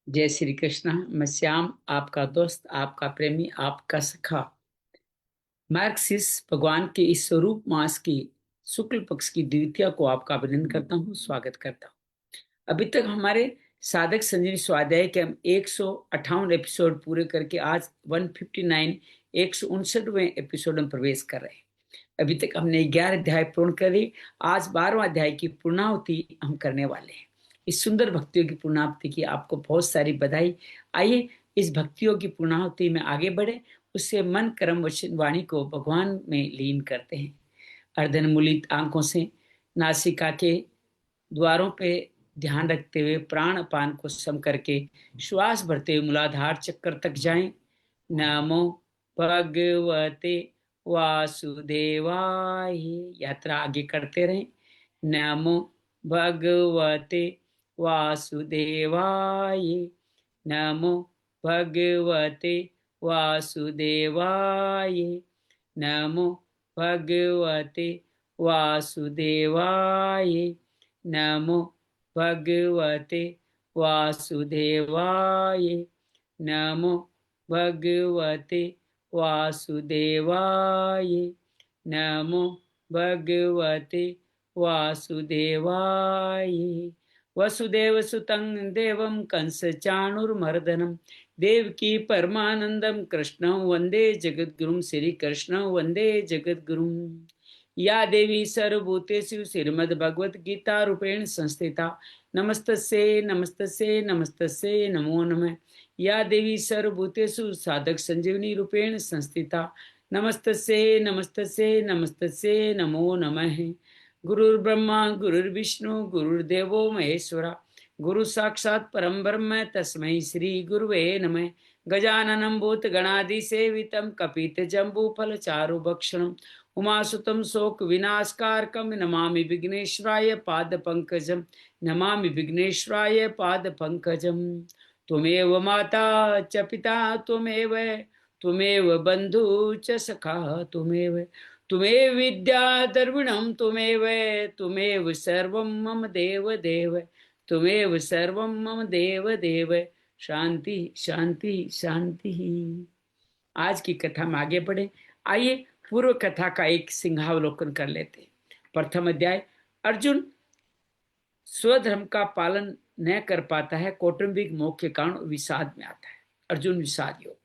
जय श्री कृष्ण। मैं श्याम, आपका दोस्त, आपका प्रेमी, आपका सखा। मार्क्सिस भगवान के इस स्वरूप मास की शुक्ल पक्ष की द्वितीया को आपका अभिनंदन करता हूँ, स्वागत करता हूँ। अभी तक हमारे साधक संजीवनी स्वाध्याय के हम 158 एपिसोड पूरे करके आज 159 159वें एपिसोड में प्रवेश कर रहे हैं। अभी तक हमने 11 अध्याय पूर्ण करे। आज 12वां अध्याय की पूर्णाहुति हम करने वाले हैं। इस सुंदर भक्तियों की पूर्णाहुति की आपको बहुत सारी बधाई। आइए इस भक्तियों की पूर्णाहुति में आगे बढ़े, उससे मन कर्म वचन वाणी को भगवान में लीन करते हैं। अर्धनमूलित आंखों से नासिका के द्वारों पे ध्यान रखते हुए प्राण अपान को सम करके श्वास भरते हुए मूलाधार चक्कर तक जाएं। नमो भगवते वासुदेवाय। यात्रा आगे करते रहें। नमो भगवते वासुदेवाय। नमो भगवते वासुदेवाय। नमो भगवते वासुदेवाय। नमो भगवते वासुदेवाय। नमो भगवते वासुदेवाय। नमो भगवते वासुदेवाय। वसुदेव सुतं देवं कंस चाणूरमर्दनं देवकी परमानंदं कृष्णं वंदे जगद्गुरुं। श्री कृष्ण वंदे जगद्गुरुं। या देवी सर्वभूतेषु श्रीमद्भगवत गीता रूपेण संस्थिता नमस्तस्यै नमस्तस्यै नमस्तस्यै नमो नमः। या देवी सर्वभूतेषु साधक संजीवनी रूपेण संस्थिता नमस्तस्यै नमस्तस्यै नमस्तस्यै नमो नमः। गुरुर्ब्रह्मा गुरुर्विष्णु गुरुर्देवो महेश्वरा गुरु साक्षात् परम ब्रह्म तस्मै श्री गुरुवे नमः। गजाननं भूतगणादिसेवितं कपितजम्बूफलचारुभक्षणं उमासुतं शोकविनाशकारकं नमामि विघ्नेश्वराय पादपङ्कजं। नमामि विघ्नेश्वराय पादपङ्कजं। त्वमेव माता च पिता त्वमेव त्वमेव बन्धु च सखा त्वमेव त्वमेव विद्या द्रविणं त्वमेव त्वमेव सर्वं मम देव देव त्वमेव सर्वं मम देव देव। शांति शांति शांति। आज की कथा में आगे बढ़े। आइए पूर्व कथा का एक सिंहावलोकन कर लेते हैं। प्रथम अध्याय, अर्जुन स्वधर्म का पालन न कर पाता है, कौटुंबिक मोह के कारण विषाद में आता है। अर्जुन विषाद योग।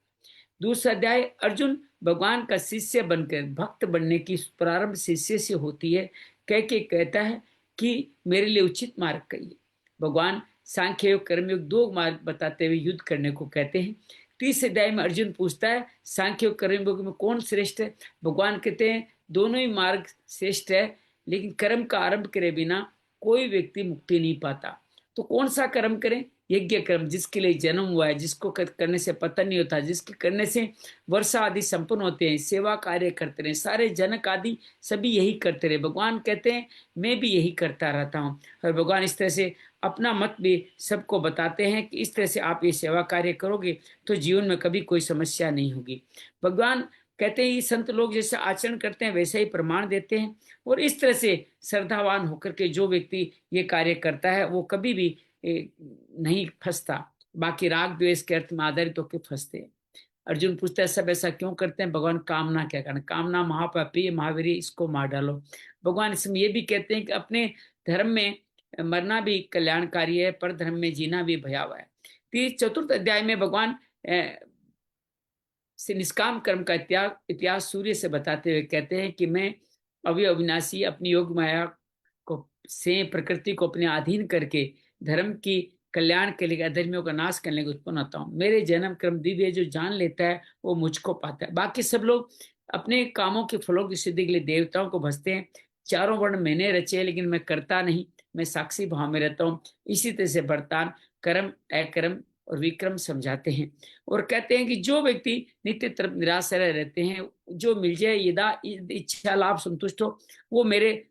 दूसरा अध्याय, अर्जुन भगवान का शिष्य बनकर भक्त बनने की प्रारंभ शिष्य से होती है। कह के कहता है कि मेरे लिए उचित मार्ग कहिए। भगवान सांख्य योग कर्म योग दो मार्ग बताते हुए युद्ध करने को कहते हैं। तीसरे अध्याय में अर्जुन पूछता है सांख्य योग कर्म योग में कौन श्रेष्ठ है। भगवान कहते हैं दोनों ही मार्ग श्रेष्ठ है, लेकिन कर्म का आरंभ करे बिना कोई व्यक्ति मुक्ति नहीं पाता। तो कौन सा कर्म करें? यज्ञ कर्म, जिसके लिए जन्म हुआ है, जिसको करने से पतन नहीं होता, जिसके करने से वर्षा आदि संपन्न होते हैं, सेवा कार्य करते रहे, सारे जनक आदि सभी यही करते रहे। भगवान कहते हैं मैं भी यही करता रहता हूँ। और भगवान इस तरह से अपना मत भी सबको बताते हैं कि इस तरह से आप ये सेवा कार्य करोगे तो जीवन में कभी कोई समस्या नहीं होगी। भगवान कहते हैं ये संत लोग जैसे आचरण करते हैं वैसे ही प्रमाण देते हैं। और इस तरह से श्रद्धावान होकर के जो व्यक्ति ये कार्य करता है वो कभी भी नहीं फंसता। बाकी राग द्वेष के अर्थ में आधारित होकर फंसते हैं। अर्जुन पूछता है सब ऐसा क्यों करते हैं? भगवान कामना क्या करना, कामना महापापी है, महावीर, इसको मार डालो। भगवान इसमें ये भी कहते हैं कि अपने धर्म में मरना भी कल्याणकारी है, पर धर्म में जीना भी भयावह है। चतुर्थ अध्याय में भगवान से निष्काम कर्म का इतिहास सूर्य से बताते हुए कहते हैं कि मैं अविनाशी अपनी योग माया को से प्रकृति को अपने अधीन करके धर्म की कल्याण के लिए, अधर्मियों का नाश करने के उत्पन्न होता हूँ। मेरे जन्म क्रम दिव्य, जो जान लेता है वो मुझको पाता है। बाकी सब लोग अपने कामों के फलों की सिद्धि के लिए देवताओं को भजते हैं। चारों वर्ण मैंने रचे, लेकिन मैं करता नहीं, मैं साक्षी भाव में रहता हूँ। इसी तरह से वर्तान कर्म अकर्म और विक्रम समझाते हैं। और कहते हैं कि जो व्यक्ति नित्य तरफ निराश रहते हैं, जो मिल जाए यदा इच्छा लाभ संतुष्ट हो, वो मेरे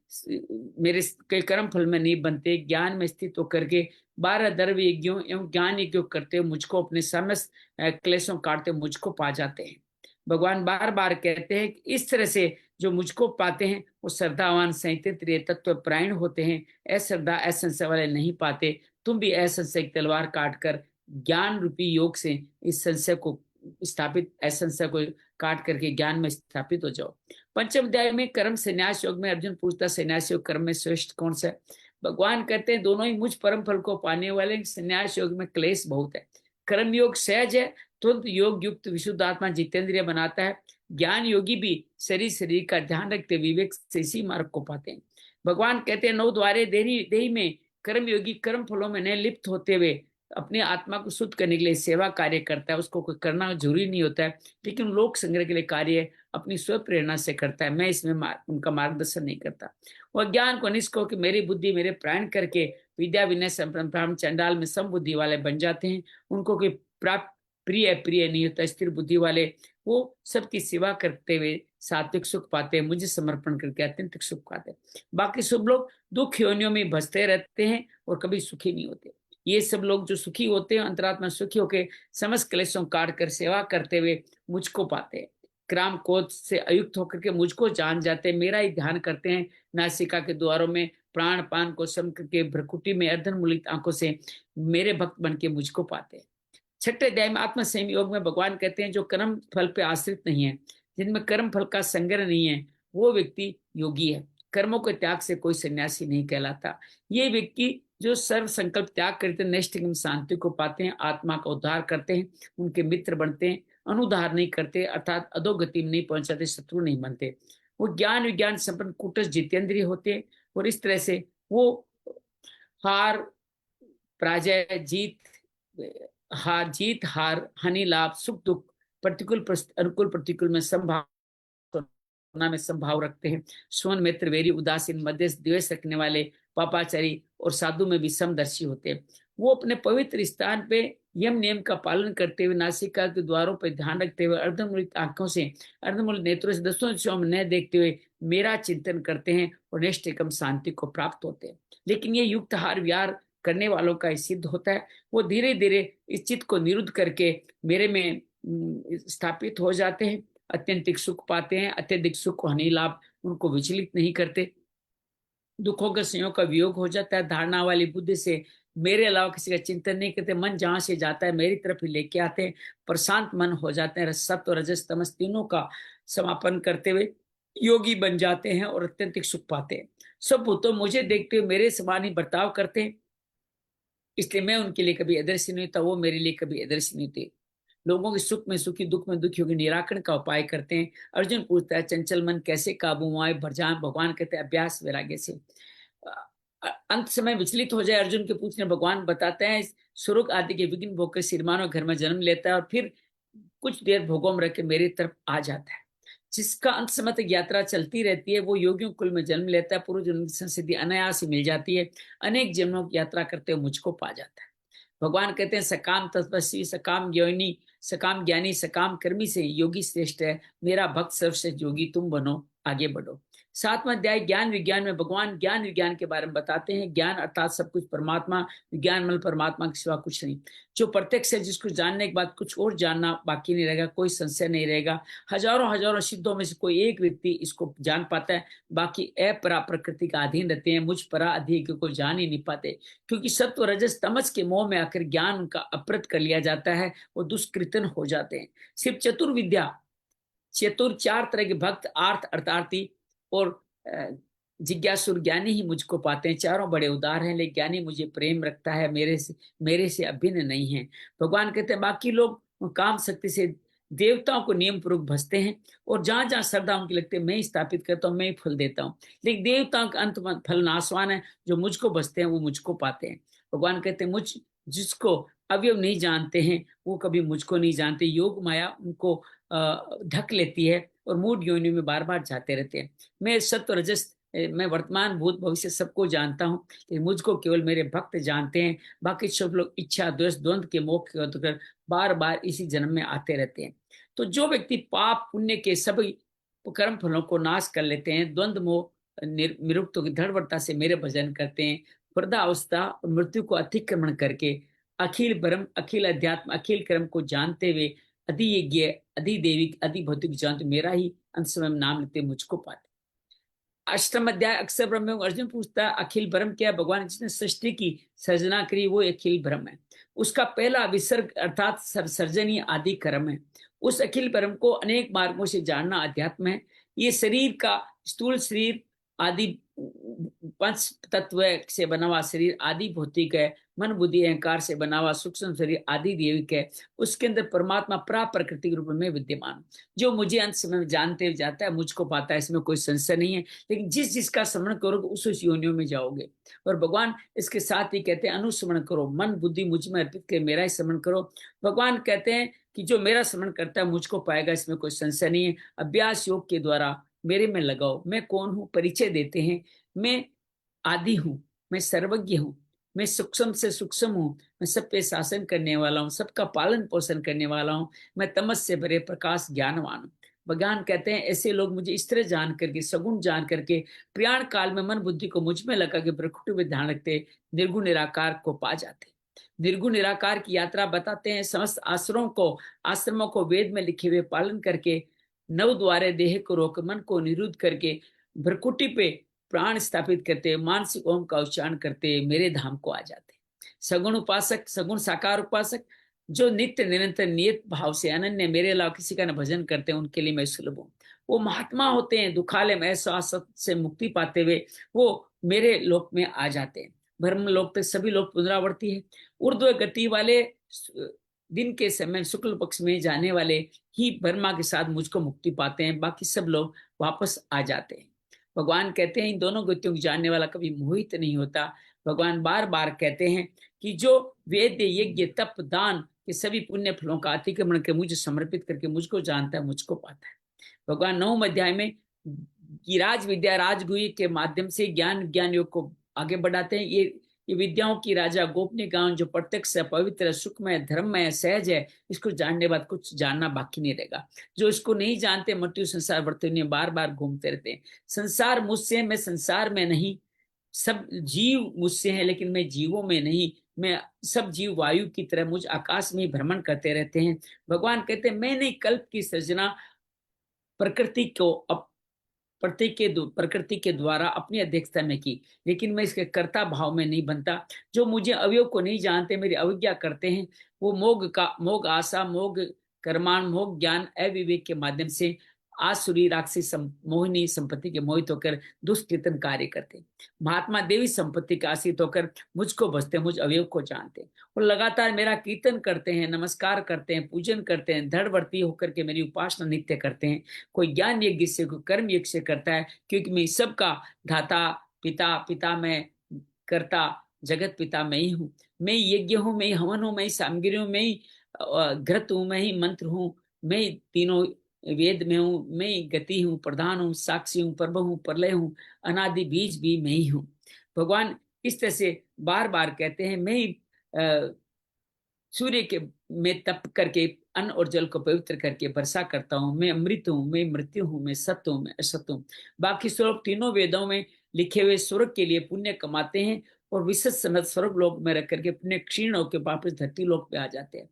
मेरे के कर्म फल में नहीं बनते। ज्ञान में स्थित होकर के 12 द्रव्य यज्ञों एवं ज्ञान यज्ञों करते हुए मुझको अपने समस्त क्लेशों काटते मुझको पा जाते हैं। भगवान बार बार कहते हैं कि इस तरह से जो मुझको पाते हैं वो श्रद्धावान संयंत्र तत्व प्रायण होते हैं। अश्रद्धा असंशय वाले नहीं पाते। तुम भी असंशय तलवार काट कर ज्ञान रूपी योग से इस संशय को स्थापित, ऐसे संशय को काट करके ज्ञान में स्थापित हो जाओ। पंचम अध्याय में कर्म संन्यास योग में अर्जुन पूछता संन्यास योग कर्म में श्रेष्ठ कौन सा है? भगवान कहते हैं दोनों ही मुझ परम फल को पाने वाले, संन्यास योग में क्लेश बहुत है। कर्म योग सहज है, तुरंत योग युक्त विशुद्ध आत्मा जितेंद्रिय बनाता है। ज्ञान योगी भी शरीर का ध्यान रखते विवेक से इसी मार्ग को पाते हैं। भगवान कहते हैं 9 द्वारे देही में कर्म योगी कर्म फलों में न लिप्त होते हुए अपने आत्मा को शुद्ध करने के लिए सेवा कार्य करता है। उसको कोई करना जरूरी नहीं होता है, लेकिन लोक संग्रह के लिए कार्य अपनी स्व प्रेरणा से करता है। मैं इसमें उनका मार्गदर्शन नहीं करता। वह ज्ञान को निष्ठ हो कि मेरी बुद्धि मेरे प्राण करके विद्या विनय संप्रम चंडाल में सम बुद्धि वाले बन जाते हैं। उनको कोई प्राप्त प्रिय नहीं होता। स्थिर बुद्धि वाले वो सबकी सेवा करते हुए सात्विक सुख पाते हैं, मुझे समर्पण करके अत्यंत सुख पाते हैं। बाकी सब लोग दुख योनियों में बसते रहते हैं और कभी सुखी नहीं होते। ये सब लोग जो सुखी होते हैं अंतरात्मा सुखी होकर समस्त क्लेशों काट कर सेवा करते हुए मुझको पाते हैं। क्राम क्रोध से अयुक्त होकर के मुझको जान जाते हैं, मेरा ही ध्यान करते हैं। नासिका के द्वारों में प्राण पान को सम करके भ्रकुटी में अर्धनमूलित आंखों से मेरे भक्त बन के मुझको पाते हैं। छठे अध्याय में आत्म संयम योग में भगवान कहते हैं जो कर्म फल पे आश्रित नहीं है, जिनमें कर्म फल का संग्रह नहीं है, वो व्यक्ति योगी है। कर्मों के त्याग से कोई सन्यासी नहीं कहलाता। ये व्यक्ति जो सर्व संकल्प त्याग करते हैं नैष्ठिक शांति को पाते हैं, आत्मा का उद्धार करते हैं, उनके मित्र बनते हैं, अनुधार नहीं करते अर्थात अधोगति में नहीं पहुंचाते, शत्रु नहीं बनते। वो ज्ञान विज्ञान संपन्न कुटस्थ जितेंद्रिय होते हैं और इस तरह से वो हार पराजय जीत हार हानि लाभ सुख दुख प्रतिकूल अनुकूल प्रतिकूल में संभाव रखते हैं। स्वयं मित्र वेरी उदासीन मध्यस्थ द्वेष रखने वाले पापाचारी और साधु में भी समदर्शी होते हैं। वो अपने पवित्र स्थान पे यम नियम का पालन करते हुए नासिका के द्वारों पर ध्यान रखते हुए अर्धमूलित आंखों से अर्धमूलित नेत्रों से दसों दिशाओं में न देखते हुए मेरा चिंतन करते हैं और नैष्ठिकम शांति को प्राप्त होते हैं। लेकिन ये युक्त हार विहार करने वालों का सिद्ध होता है। वो धीरे धीरे इस चित्त को निरुद्ध करके मेरे में स्थापित हो जाते हैं, अत्यंतिक सुख पाते हैं। अत्यधिक सुख हानि लाभ उनको विचलित नहीं करते। दुखों के संयोग का वियोग हो जाता है। धारणा वाली बुद्धि से मेरे अलावा किसी का चिंतन नहीं करते, मन जहां से जाता है मेरी तरफ ही लेके आते हैं। प्रशांत मन हो जाते हैं, सत्व रजस तमस तीनों का समापन करते हुए योगी बन जाते हैं और अत्यंतिक सुख पाते हैं। सब भूतों मुझे देखते हुए मेरे समान ही बर्ताव करते हैं, इसलिए मैं उनके लिए कभी अदृश्य नहीं होता, वो मेरे लिए कभी अदृश्य नहीं होते। लोगों के सुख में सुखी दुख में दुखी होकर निराकरण का उपाय करते हैं। अर्जुन पूछता है चंचल मन कैसे काबू में आए? भगवान कहते हैं अभ्यास वैराग्य से। अंत समय विचलित हो जाए अर्जुन के पूछने भगवान बताते हैं सुरुग आदि के विघ्न भोग के सिरमानव घर में जन्म लेता है और फिर कुछ देर भोगों में रख के मेरी तरफ आ जाता है। जिसका अंत समय तक यात्रा चलती रहती है वो योगियों कुल में जन्म लेता है, पूर्व जन्म की संसिद्धि अनायास ही मिल जाती है, अनेक जन्मों की यात्रा करते हुए मुझको पा जाता है। भगवान कहते हैं सकाम तपस्वी सकाम ज्ञानी सकाम ज्ञानी सकाम कर्मी से योगी श्रेष्ठ है, मेरा भक्त सर्वश्रेष्ठ योगी तुम बनो, आगे बढ़ो। 7वां अध्याय ज्ञान विज्ञान में भगवान ज्ञान विज्ञान के बारे में बताते हैं। ज्ञान अर्थात सब कुछ परमात्मा, विज्ञान मतलब परमात्मा के सिवा कुछ नहीं। जो प्रत्यक्ष है जिसको जानने के बाद कुछ और जानना बाकी नहीं रहेगा, कोई संशय नहीं रहेगा। हजारों हजारों सिद्धों में से कोई एक व्यक्ति इसको जान पाता है, बाकी अपरा प्रकृति का अधीन रहते हैं, मुझ परा अधिक को जान ही नहीं पाते, क्योंकि सत्व रजस तमस के मोह में आकर ज्ञान उनका अप्रत कर लिया जाता है, वो दुष्कृतन हो जाते हैं। सिर्फ चतुर्विद्या चतुर 4 तरह के भक्त आर्थ अर्थार्थी और जिज्ञासुर ज्ञानी ही मुझको पाते हैं। चारों बड़े उदार हैं, लेकिन ज्ञानी मुझे प्रेम रखता है, मेरे से अभिन्न नहीं है। भगवान कहते हैं बाकी लोग काम शक्ति से देवताओं को नियम पूर्वक भजते हैं और जहां जहां श्रद्धा उनकी लगती है मैं ही स्थापित करता हूँ, मैं ही फल देता हूँ, लेकिन देवताओं का अंत फल नाशवान है। जो मुझको भजते हैं वो मुझको पाते हैं। भगवान कहते हैं मुझ जिसको अवयव नहीं जानते हैं वो कभी मुझको नहीं जानते। योग माया उनको ढक लेती है और मूड योनि में बार बार जाते रहते हैं। मैं सत्व रजस मैं वर्तमान भूत भविष्य सबको जानता हूँ, लेकिन मुझको केवल मेरे भक्त जानते हैं। बाकी सब लोग इच्छा द्वेष द्वंद्व के मोह के बार बार इसी जन्म में आते रहते हैं। तो जो व्यक्ति पाप पुण्य के सभी कर्म फलों को नाश कर लेते हैं, द्वंद्व मोह निरुक्त दृढ़ता से मेरे भजन करते हैं, वृद्धावस्था और मृत्यु को अतिक्रमण करके अखिल ब्रह्म अखिल अध्यात्म अखिल कर्म को जानते हुए अधि यज्ञ अधि देविक अधि भौतिक जानते मेरा ही अंत समय नाम लेते मुझको पाते। अष्टम अध्याय अक्षर ब्रह्म में अर्जुन पूछता है अखिल ब्रह्म क्या है? भगवान जिसने सृष्टि की सर्जना करी वो अखिल ब्रह्म है। उसका पहला विसर्ग अर्थात सर्जनी आदि कर्म है। उस अखिल ब्रह्म को अनेक मार्गों से जानना अध्यात्म है। ये शरीर का स्थूल शरीर आदि पंच तत्व से बना हुआ शरीर आदि भौतिक है। मन बुद्धि अहंकार से बना हुआ सूक्ष्म शरीर आदि दैविक है। उसके अंदर परमात्मा प्राकृतिक रूप में विद्यमान, जो मुझे अंत समय जानते जाता है, मुझको पाता है, इसमें कोई संशय नहीं है। लेकिन जिस जिसका स्मरण करोगे उस योनियों में जाओगे। और भगवान इसके साथ ही कहते हैं अनुस्मरण करो, मन बुद्धि मुझ में अर्पित कर मेरा ही स्मरण करो। भगवान कहते हैं कि जो मेरा स्मरण करता है मुझको पाएगा, इसमें कोई संशय नहीं है। अभ्यास योग के द्वारा मेरे में लगाओ। मैं कौन हूं? परिचय देते हैं। मैं आदि हूं, मैं सर्वज्ञ हूं, मैं सूक्ष्म से सूक्ष्म हूं, मैं सब पे शासन करने वाला हूं, सबका पालन पोषण करने वाला हूं, मैं तमस से भरे प्रकाश ज्ञानवान हूं। भगवान कहते हैं ऐसे लोग मुझे इस तरह जान करके, सगुण जान करके, प्रयाण काल में मन बुद्धि को मुझ में लगा के प्रकृति में ध्यान रखते निर्गुण निराकार को पा जाते। निर्गुण निराकार की यात्रा बताते हैं। समस्त आश्रमों को वेद में लिखे हुए पालन करके, नव द्वारे देह को रोक मन को निरुद्ध करके, भ्रकुटी पे प्राण स्थापित करते, मानसिक ओम का उच्चारण करते मेरे धाम को आ जाते। सगुण उपासक, सगुण साकार उपासक जो नित्य निरंतर नियत भाव से अनन्य मेरे अलावा किसी का न भजन करते हैं, उनके लिए मैं सुलभ हूँ। वो महात्मा होते हैं, दुखालय में असत से मुक्ति पाते हुए वो मेरे लोक में आ जाते हैं। ब्रह्म लोक तक सभी लोग पुनरावर्ती है। ऊर्ध्व गति वाले दिन के समय शुक्ल पक्ष में जाने वाले ही ब्रह्मा के साथ मुझको मुक्ति पाते हैं, बाकी सब लोग वापस आ जाते हैं। भगवान कहते हैं इन दोनों गतियों को जानने वाला कभी मोहित नहीं होता। भगवान बार बार कहते हैं कि जो वेद यज्ञ तप दान के सभी पुण्य फलों का अतिक्रमण कर मुझे समर्पित करके मुझको जानता है, मुझको पाता है। भगवान 9वें अध्याय में राज विद्या राजगुही के माध्यम से ज्ञान योग को आगे बढ़ाते हैं। ये विद्याओं की राजा गोपनीय ज्ञान जो प्रत्यक्ष है, पवित्र, सुखमय, धर्ममय, सहज है, इसको जानने बाद कुछ जानना बाकी नहीं रहेगा। जो इसको नहीं जानते मृत्यु संसार वर्तनी बार बार घूमते रहते हैं। संसार मुझसे, मैं संसार में नहीं। सब जीव मुझसे हैं लेकिन मैं जीवों में नहीं। मैं सब जीव वायु की तरह मुझ आकाश में भ्रमण करते रहते हैं। भगवान कहते हैं मैंने कल्प की सृजना प्रकृति को प्रकृति के द्वारा अपनी अध्यक्षता में की, लेकिन मैं इसके कर्ता भाव में नहीं बनता। जो मुझे अवयव को नहीं जानते, मेरी अवज्ञा करते हैं, वो मोग आशा, मोग कर्माण, मोग ज्ञान, अविवेक के माध्यम से आसुरी राक्षसी मोहिनी संपत्ति के मोहित होकर दुष्कृतन कार्य करते। महात्मा देवी संपत्ति के आश्रित होकर मुझको बसते, मुझ अवयव को जानते और लगातार मेरा कीर्तन करते हैं, नमस्कार करते हैं, पूजन करते हैं, दृढ़वर्ती होकर के मेरी उपासना नित्य करते हैं। कोई ज्ञान यज्ञ से, कोई कर्म यज्ञ से करता है, क्योंकि मैं सबका धाता, पिता मैं, कर्ता, जगत पिता मैं ही हूँ। मैं यज्ञ हूँ, मैं ही हवन हूँ, मैं ही सामग्री हूँ, मैं ही घृत हूँ, मैं ही मंत्र हूँ, मैं तीनों वेद में हूँ, मैं गति हूँ, प्रधान हूँ, साक्षी हूँ, प्रभु हूँ, प्रलय हूँ, अनादि बीज भी मैं ही हूँ। भगवान इस तरह से बार बार कहते हैं मैं ही सूर्य के में तप करके अन्न और जल को पवित्र करके वर्षा करता हूँ। मैं अमृत हूँ, मैं मृत्यु हूँ, मैं सत्य हूँ, मैं असत हूँ। बाकी श्लोक तीनों वेदों में लिखे हुए स्वर्ग के लिए पुण्य कमाते हैं और विशेष समय स्वर्ग लोक में रख करके पुण्य क्षीण होकर वापस धरती लोक पे आ जाते हैं।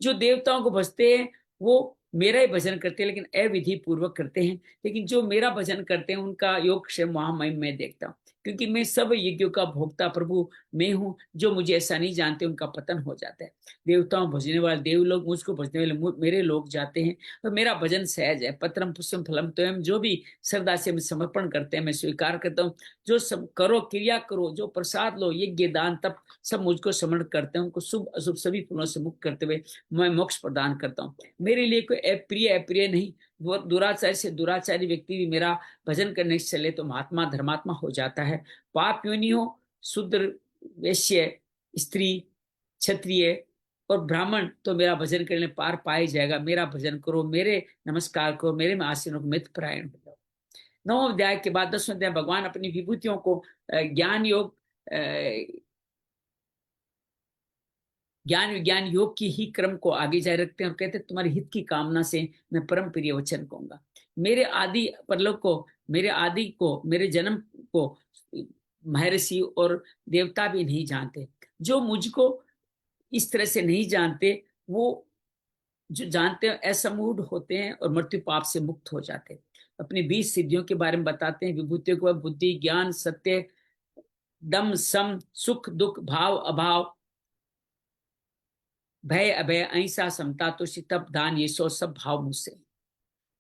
जो देवताओं को भजते हैं वो मेरा ही भजन करते हैं, लेकिन अविधि पूर्वक करते हैं। लेकिन जो मेरा भजन करते हैं उनका योग क्षेम वहां मैं देखता हूँ, क्योंकि मैं सब यज्ञों का भोक्ता प्रभु मैं हूँ। जो मुझे ऐसा नहीं जानते उनका पतन हो जाता है। देवताओं भजने वाले देव लोग मुझको भजने वाले मेरे लोग जाते हैं। तो मेरा भजन सहज है। पत्रम पुष्पम फलम त्वयम, जो भी श्रद्धा से मैं समर्पण करते हैं मैं स्वीकार करता हूँ। जो सब करो क्रिया करो, जो प्रसाद लो, यज्ञ दान तप सब मुझको समर्पण करते हैं। उनको शुभ अशुभ सभी फलों से मुक्त करते हुए मैं मोक्ष प्रदान करता हूँ। मेरे लिए कोई अप्रिय नहीं। दुराचारी से दुराचारी व्यक्ति भी मेरा भजन करने से चले तो महात्मा धर्मात्मा हो जाता है। पाप योनि हो, शूद्र, वैश्य, स्त्री, क्षत्रिय और ब्राह्मण तो मेरा भजन करने पार पाया जाएगा। मेरा भजन करो, मेरे नमस्कार करो, मेरे में आसीन हो, मित्र परायण हो जाओ। 9वें अध्याय के बाद 10वें अध्याय भगवान अपनी विभूतियों को ज्ञान विज्ञान योग की ही क्रम को आगे जारी रखते हैं और कहते हैं तुम्हारे हित की कामना से मैं परम प्रिय वचन कहूंगा। मेरे आदि परलोक को, मेरे जन्म को महर्षि और देवता भी नहीं जानते। जो मुझको इस तरह से नहीं जानते वो जो जानते हैं असमूढ़ होते हैं और मृत्यु पाप से मुक्त हो जाते हैं। अपनी 20 सिद्धियों के बारे में बताते हैं। विभूतियों को बुद्धि, ज्ञान, सत्य, दम, सम, सुख दुख, भाव अभाव, भय अभय, अहिंसा, समता, तुष्टि, तप, दान, ये सब भाव मुझसे।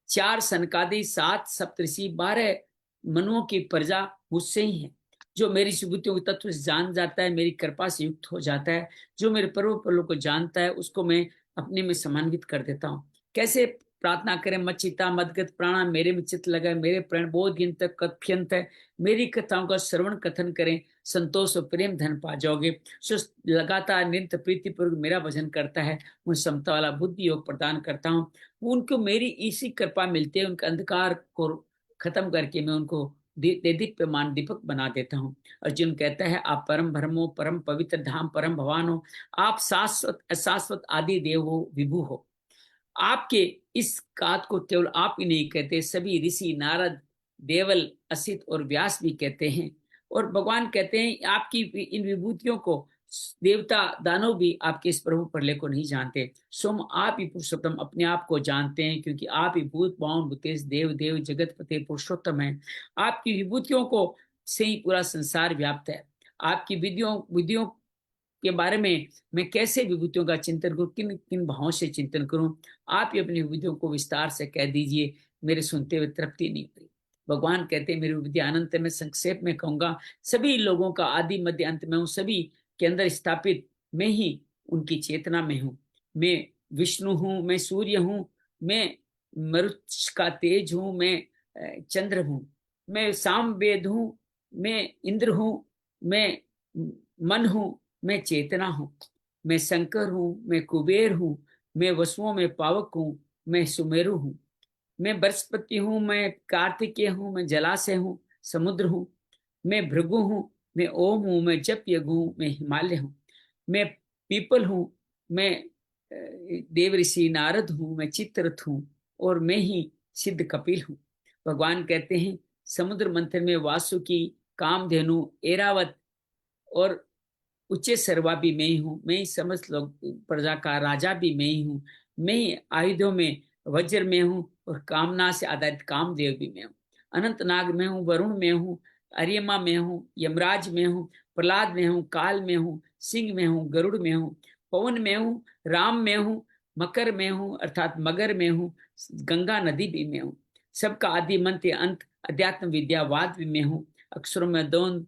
4 सनकादि, 7 सप्तऋषि, 12 मनुओं की प्रजा मुझसे ही है। जो मेरी विभूतियों के तत्व से जान जाता है, मेरी कृपा से युक्त हो जाता है, जो मेरे पर्व पर्वों को जानता है, उसको मैं अपने में समान्वित कर देता हूँ। कैसे प्रार्थना करें? मच्चिता मदगत प्राणा, मेरे में चित्त लगाए, मेरे प्रण बोध तक कथ्यंत है, मेरी कथाओं का श्रवण कथन करें, संतोष और प्रेम धन पा जाओगे। जो लगातार नित्य प्रीतिपूर्वक मेरा भजन करता है, उन समता वाला बुद्धि योग प्रदान करता हूँ। उनको मेरी इसी कृपा मिलती है, उनके अंधकार को खत्म करके मैं उनको दीप्यमान दीपक बना देता हूँ। अर्जुन कहता है, आप परम ब्रह्मो, परम पवित्र धाम, परम भगवान हो। आप शाश्वत अशाश्वत आदि देव हो, विभु हो। आपके इस बात को केवल आप ही नहीं कहते, सभी ऋषि, नारद, देवल, असित और व्यास भी कहते हैं। और भगवान कहते हैं आपकी इन विभूतियों को देवता दानव भी आपके इस प्रभु प्रलय को नहीं जानते। सोम आप ही पुरुषोत्तम अपने आप को जानते हैं, क्योंकि आप ही भूत पावन भूतेश देव देव जगतपति पुरुषोत्तम है। आपकी विभूतियों को से ही पूरा संसार व्याप्त है। आपकी विधियों विधियों के बारे में मैं कैसे विभूतियों का चिंतन करूं, किन किन भावों से चिंतन करूं? आप ही अपनी विभूतियों को विस्तार से कह दीजिए, मेरे सुनते हुए तृप्ति नहीं हुई। भगवान कहते हैं मेरी विभूति अनंत में। संक्षेप में कहूंगा, सभी लोगों का आदि मध्य अंत में हूँ, सभी के अंदर स्थापित मैं ही उनकी चेतना में हूँ। मैं विष्णु हूँ, मैं सूर्य हूँ, मैं मरुत का तेज हूँ, मैं चंद्र हूँ, मैं साम वेद हूँ, मैं इंद्र हूँ, मैं मन हूँ, मैं चेतना हूँ, मैं शंकर हूँ, मैं कुबेर हूँ, मैं वसुओं में पावक हूँ, मैं सुमेरु हूँ, मैं बृहस्पति हूँ, मैं कार्तिकेय हूँ, मैं जलाशय हूँ, समुद्र हूँ, मैं भृगु हूँ, मैं ओम हूँ, मैं जप यज्ञ हूँ, मैं हिमालय हूँ, मैं पीपल हूँ, मैं देव ऋषि नारद हूँ, मैं चित्ररथ हूँ, और मैं ही सिद्ध कपिल हूँ। भगवान कहते हैं समुद्र मंथन में वासुकी, कामधेनु, एरावत और उच्च सर्वा भी मैं ही हूँ। मैं ही समस्त लोग प्रजा का राजा भी मैं ही हूँ। मैं ही आयुधों में वज्र में हूँ और कामना से आधारित कामदेव भी मैं हूँ। अनंत नाग में हूँ, वरुण में हूँ, अरियमा में हूँ, यमराज में हूँ, प्रहलाद में हूँ, काल में हूँ, सिंह में हूँ, गरुड़ में हूँ, पवन में हूँ, राम में हूँ, मकर में हूँ अर्थात मगर में हूँ, गंगा नदी भी में हूँ। सबका आदि मंत्र अंत अध्यात्म विद्यावाद भी में हूँ। अक्षरों में द्वंद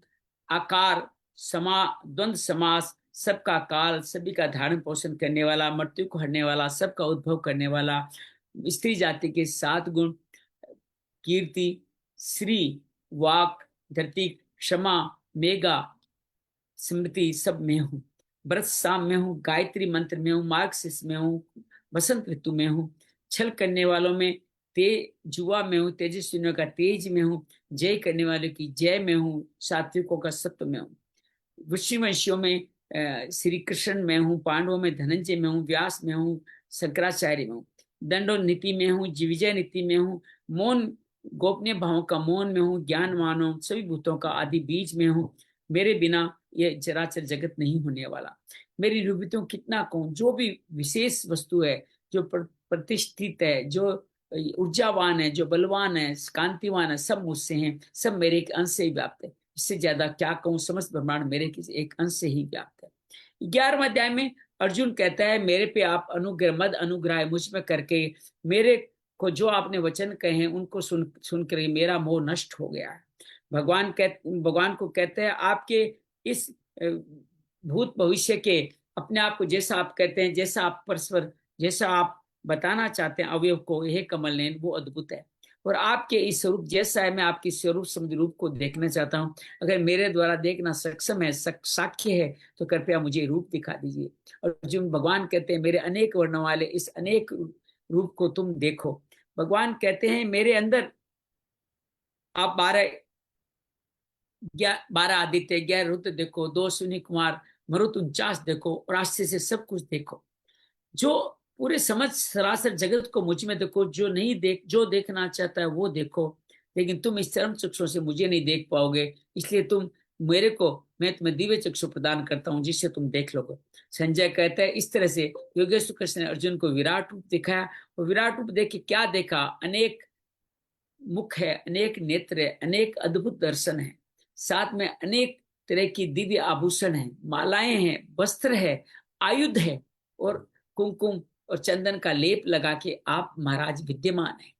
आकार द्वंद समास, सबका काल, सभी का धारण पोषण करने वाला, मृत्यु को हरने वाला, सबका उद्भव करने वाला, स्त्री जाति के 7 गुण कीर्ति, श्री, वाक, धरती, क्षमा, मेघा, स्मृति सब में हूँ। व्रत साम में हूँ, गायत्री मंत्र में हूँ, मार्गशीर्ष में हूँ, बसंत ऋतु में हूँ, छल करने वालों में जुआ में हूँ, तेजस्वियों का तेज में हूँ, जय करने वालों की जय में हूँ, सात्विकों का सत्व में हूँ। ऋषिवंशियों में श्री कृष्ण में हूँ, पांडवों में धनंजय में हूँ, व्यास में हूँ, शंकराचार्य में हूँ, दंडो नीति में हूँ, विजय नीति में हूँ, मौन गोपनीय भावों का मौन में हूँ, ज्ञान मानो सभी भूतों का आदि बीज में हूँ। मेरे बिना ये चराचर जगत नहीं होने वाला। मेरी विभूतियों कितना कहूँ, जो भी विशेष वस्तु है, जो प्रतिष्ठित है, जो ऊर्जावान है, जो बलवान है, कांतिवान है, सब मुझसे हैं, सब मेरे एक अंश से ही व्याप्त है। इससे ज्यादा क्या कहूँ, समस्त ब्रह्मांड मेरे किसी एक अंश से ही व्याप्त है। 11वें अध्याय में अर्जुन कहता है मेरे पे आप अनुग्रह मद अनुग्रह मुझ में करके मेरे को जो आपने वचन कहे हैं उनको सुन कर मेरा मोह नष्ट हो गया है। भगवान को कहते हैं आपके इस भूत भविष्य के अपने आप को जैसा आप कहते हैं, जैसा आप परस्पर जैसा आप बताना चाहते हैं अवयव को, यह कमल नयन वो अद्भुत है। और आपके इस स्वरूप जैसा है, मैं आपकी स्वरूप समुद्र रूप को देखना चाहता हूँ। अगर मेरे द्वारा देखना सक्षम है, साक्ष्य है, तो कृपया मुझे रूप दिखा दीजिए। और जो भगवान कहते हैं मेरे अनेक वर्णों वाले इस अनेक रूप को तुम देखो। भगवान कहते हैं मेरे अंदर आप 12 आदित्य, 11 रुद्र देखो, 2 शून्य कुमार, मरुत 49 देखो, और आश्चर्य से सब कुछ देखो। जो पूरे समझ सरासर जगत को मुझ में देखो। जो देखना चाहता है वो देखो, लेकिन तुम इस चरम चक्षुओं से मुझे नहीं देख पाओगे, इसलिए तुम मेरे को, मैं तुम्हें दिव्य चक्षु प्रदान करता हूँ जिससे तुम देख लोगे। संजय कहते हैं इस तरह से योगेश्वर कृष्ण ने अर्जुन को विराट रूप दिखाया। और विराट रूप देख के क्या देखा, अनेक मुख है, अनेक नेत्र है, अनेक अद्भुत दर्शन है, साथ में अनेक तरह की दिव्य आभूषण है, मालाएं हैं, वस्त्र है, आयुध है, और कुमकुम और चंदन का लेप लगा के आप महाराज विद्यमान है।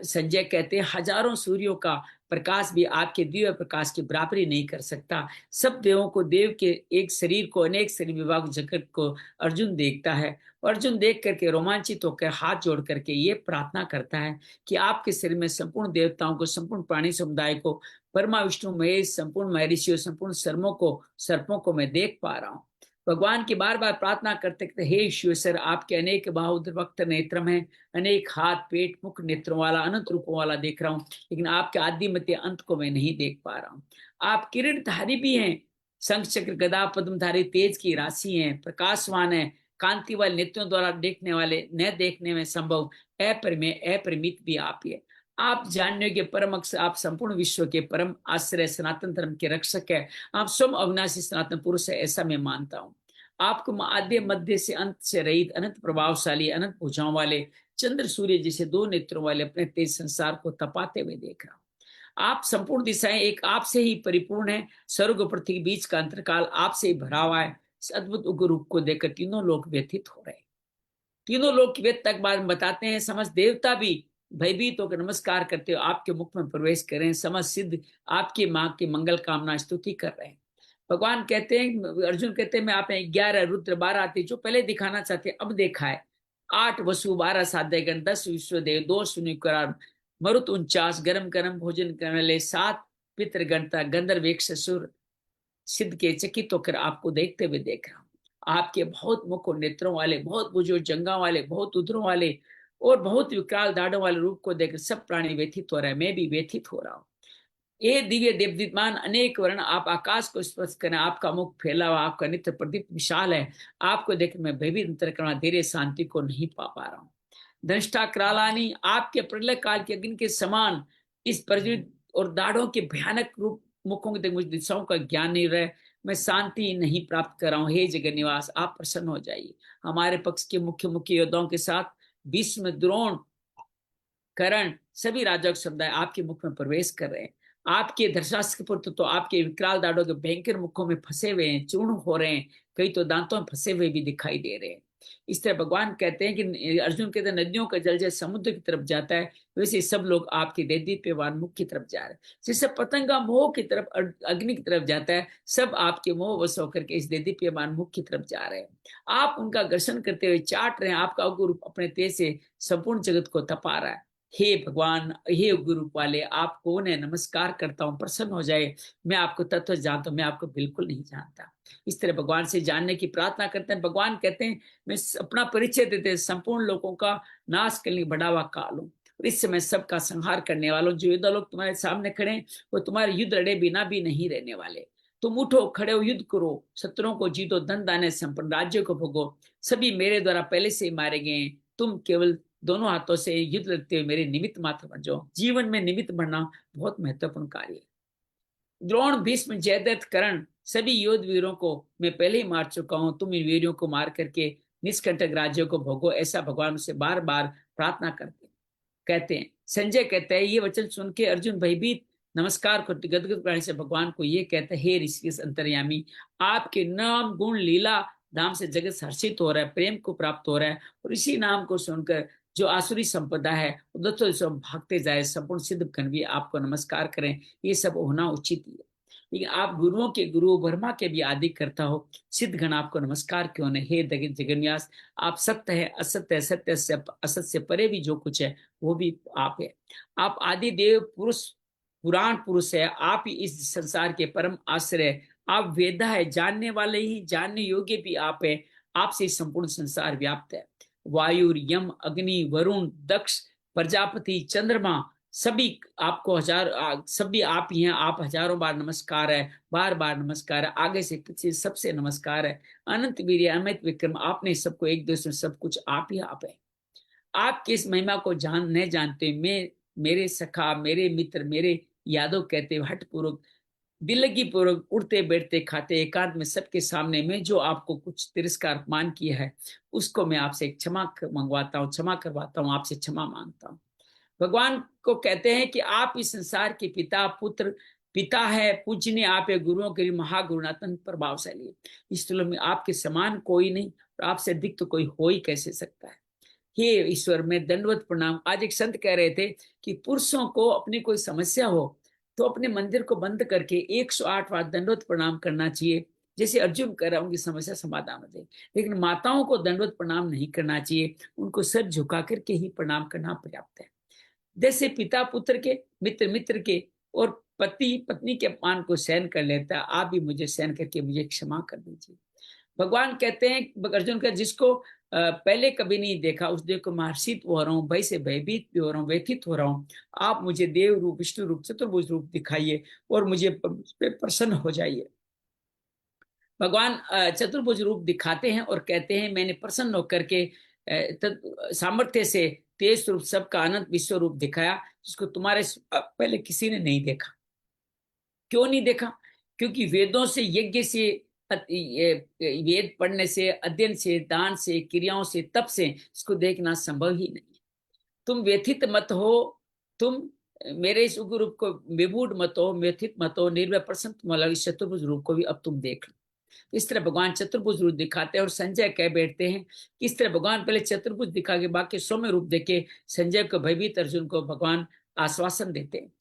संजय कहते हैं हजारों सूर्यों का प्रकाश भी आपके दिव्य प्रकाश की बराबरी नहीं कर सकता। सब देवों को, देव के एक शरीर को, अनेक शरीर विभाग जगत को अर्जुन देखता है। अर्जुन देख करके रोमांचित होकर हाथ जोड़ करके ये प्रार्थना करता है कि आपके शरीर में संपूर्ण देवताओं को, संपूर्ण प्राणी समुदाय को, ब्रह्मा विष्णु महेश, संपूर्ण महर्षियों, संपूर्ण सर्पों को मैं देख पा रहा हूँ। भगवान की बार बार प्रार्थना करते करते हे ईश्वर, आपके अनेक बाहु वक्त नेत्रम है, अनेक हाथ, पेट, मुख, नेत्रों वाला, अनंत रूपों वाला देख रहा हूँ, लेकिन आपके आदि मध्य अंत को मैं नहीं देख पा रहा हूँ। आप किरीटधारी भी हैं, शंख चक्र गदा पद्मधारी तेज की राशि हैं, प्रकाशवान है, कांति वाले नेत्रों द्वारा देखने वाले, न देखने में संभव अपरिमेय अपरिमित भी आप ही है। आप जानने के परम अक्षर, आप संपूर्ण विश्व के परम आश्रय, सनातन धर्म के रक्षक है, आप स्वयं अविनाशी सनातन पुरुष है, ऐसा मैं मानता हूँ। आपको आद्य मध्य से अंत से रहित, अनंत प्रभावशाली, अनंत भुजाओं वाले, चंद्र सूर्य जैसे दो नेत्रों वाले अपने तेज संसार को तपाते हुए देख रहा हूं। आप संपूर्ण दिशाएं एक आपसे ही परिपूर्ण है, स्वर्ग और पृथ्वी के बीच का अंतरकाल आपसे ही भरा हुआ है। इस अद्भुत उग्र रूप को देखकर तीनों लोग व्यथित हो रहे हैं। तीनों लोग की वेद तक बात बताते हैं, समस्त देवता भी भयभीत होकर नमस्कार करते हो आपके मुख में प्रवेश करें, समस्त सिद्ध आपकी मां की मंगल कामना स्तुति कर रहे हैं। भगवान कहते हैं, अर्जुन कहते हैं मैं आपने 11 रुद्र 12 आते जो पहले दिखाना चाहते अब देखा है, 8 वसु 12 साध्यगण 10 विश्वदेव 2 सुनिकरार मरुत 49 गरम गरम भोजन करने वाले 7 पितृगणता गंधर्व ससुर सिद्ध के चकित होकर आपको देखते हुए देख रहा हूँ। आपके बहुत मुख और नेत्रों वाले, बहुत बुजुर्ग जंगा वाले, बहुत उधरों वाले और बहुत विकराल दाढ़ों वाले रूप को देखकर सब प्राणी व्यथित हो रहा है, मैं भी व्यथित हो रहा हूँ। ये दिव्य देवदीप्यमान अनेक वर्ण, आप आकाश को स्पर्श करें, आपका मुख फैला हुआ, आपका नित्य प्रदीप विशाल है, आपको देख मैं भयभीत अंतरकरण धीरे शांति को नहीं पा रहा हूँ। दंष्टा करालानी, आपके प्रलय काल के अग्नि के समान इस प्रज्वलित और दाढ़ों के भयानक रूप मुखों के मुझे दिशाओं का ज्ञान नहीं रहे, मैं शांति नहीं प्राप्त कर रहा हूँ। हे जगन निवास, आप प्रसन्न हो जाइए। हमारे पक्ष के मुख्य मुख्य योद्धाओं के साथ भीष्म, द्रोण, करण, सभी राजा समुदाय आपके मुख में प्रवेश कर रहे हैं। आपके धर्षराष्ट्र के पुत्र तो आपके विकराल दाढ़ों के भयंकर मुखों में फंसे हुए हैं, चूर्ण हो रहे हैं, कई तो दांतों में फंसे हुए भी दिखाई दे रहे हैं। इस तरह भगवान कहते हैं कि अर्जुन कहते हैं नदियों का जल जैसे समुद्र की तरफ जाता है, वैसे सब लोग आपके दैदीप्यमान मुख की तरफ जा रहे हैं। जैसे पतंगा मोह की तरफ, अग्नि की तरफ जाता है, सब आपके मोह वश होकर के इस दैदीप्यमान मुख की तरफ जा रहे हैं। आप उनका दर्शन करते हुए चाट रहे हैं, आपका गुरु अपने तेज से संपूर्ण जगत को तपा रहा है। हे भगवान, हे गुरु वाले, आप कौन है, नमस्कार करता हूँ, प्रसन्न हो जाए। मैं आपको तत्व जानता हूँ, मैं आपको बिल्कुल नहीं जानता। इस तरह भगवान से जानने की प्रार्थना करते हैं। भगवान कहते हैं मैं अपना परिचय देते हैं, संपूर्ण लोगों का नाश करने बढ़ा हुआ काल हूँ, और इस समय सबका संहार करने वालों। जो युद्ध लोग तुम्हारे सामने खड़े हैं वो तुम्हारे युद्ध लड़े बिना भी नहीं रहने वाले। तुम उठो, खड़े हो, युद्ध करो, शत्रुओं को जीतो, धन दाने संपन्न राज्यों को भोगो। सभी मेरे द्वारा पहले से ही मारे गए हैं, तुम केवल दोनों हाथों से युद्ध लड़ते हुए मेरे निमित्त मात्र बन जाओ। जीवन में निमित्त बनना बहुत महत्वपूर्ण कार्य है। द्रोण, भीष्म, जयद्रथ, कर्ण, सभी योद्ध वीरों को मैं पहले ही मार चुका हूं, तुम इन वीरों को मार करके निष्कंटक राज्यों को भोगो, ऐसा भगवान से बार बार प्रार्थना करते कहते हैं। संजय कहते हैं ये वचन सुन के अर्जुन भयभीत नमस्कार करते गदगद प्राणी से भगवान को ये कहते हैं, हे ऋषिकेश अंतर्यामी, आपके नाम गुण लीला धाम से जगत हर्षित हो रहा है, प्रेम को प्राप्त हो रहा है, और इसी नाम को सुनकर जो आसुरी संपदा है उद्धव सब भागते जाए, संपूर्ण सिद्ध गण भी आपको नमस्कार करें, ये सब होना उचित ही है। लेकिन आप गुरुओं के गुरु, ब्रह्मा के भी आदि करता हो, सिद्ध गण आपको नमस्कार क्यों नहीं। हे जगन्यास, आप सत्य है, असत्य है, सत्य से असत्य से परे भी जो कुछ है वो भी आप है। आप आदि देव पुरुष, पुराण पुरुष है, आप ही इस संसार के परम आश्रय, आप वेदा है, जानने वाले ही जानने योग्य भी आप है, आपसे संपूर्ण संसार व्याप्त है। वायु, यम, अग्नि, वरुण, दक्ष, प्रजापति, चंद्रमा, सभी आपको सभी आप ही हैं। आप हजारों बार नमस्कार है, बार बार नमस्कार है, आगे से पीछे सबसे नमस्कार है। अनंत वीर्य अमित विक्रम, आपने सबको एक दूसरे सब कुछ आप ही आप है। आप किस महिमा को नहीं जानते, मैं, मेरे सखा, मेरे मित्र, मेरे यादव कहते हट पूर्वक दिल्लगी पूर्वक उठते बैठते खाते एकांत में सबके सामने में जो आपको कुछ तिरस्कार अपमान किया है, उसको मैं आपसे क्षमा मंगवाता हूँ, क्षमा करवाता हूँ, आपसे क्षमा मांगता हूँ। भगवान को कहते हैं कि आप इस संसार के पिता पुत्र पिता है, पूजनीय आप है, गुरुओं के महागुरु अत्यंत प्रभावशाली है। इस तुलना में आपके समान कोई नहीं, और आपसे अधिक तो कोई हो ही कैसे सकता है। हे ईश्वर में दंडवत प्रणाम। आज एक संत कह रहे थे कि पुरुषों को अपनी कोई समस्या हो तो अपने मंदिर को बंद करके 108 बार दंडवत प्रणाम करना चाहिए, जैसे अर्जुन कर रहा, उनकी समस्या समाधान हो जाए। लेकिन माताओं को दंडवत प्रणाम नहीं करना चाहिए, उनको सर झुका करके ही प्रणाम करना पर्याप्त है। जैसे पिता पुत्र के, मित्र मित्र के, और पति पत्नी के अपमान को सहन कर लेता, आप भी मुझे सहन करके मुझे क्षमा कर दीजिए। भगवान कहते हैं अर्जुन का, जिसको पहले कभी नहीं देखा उस देव को मैं हर्षित हो रहा हूँ, भय से भयभीत भी हो रहा हूँ, व्यथित हो रहा हूँ। आप मुझे देव रूप, विष्णु रूप, चतुर्भुज रूप दिखाइए और मुझे प्रसन्न हो जाइए। भगवान चतुर्भुज रूप दिखाते हैं और कहते हैं मैंने प्रसन्न होकर के सामर्थ्य से तेज रूप सबका अनंत विश्व रूप दिखाया, जिसको तुम्हारे पहले किसी ने नहीं देखा। क्यों नहीं देखा? क्योंकि वेदों से, यज्ञ से, वेद पढ़ने से, अध्ययन से, दान से, क्रियाओं से, तप से इसको देखना संभव ही नहीं। तुम व्यथित मत हो, तुम मेरे इस उग्र रूप को विमूढ़ मत हो, व्यथित मत हो, निर्भय प्रसन्न वाला इस चतुर्भुज रूप को भी अब तुम देख लो। इस तरह भगवान चतुर्भुज रूप दिखाते हैं और संजय कह बैठते हैं कि इस तरह भगवान पहले चतुर्भुज दिखा के बाकी सौम्य रूप देके संजय को, भयभीत अर्जुन को भगवान आश्वासन देते हैं।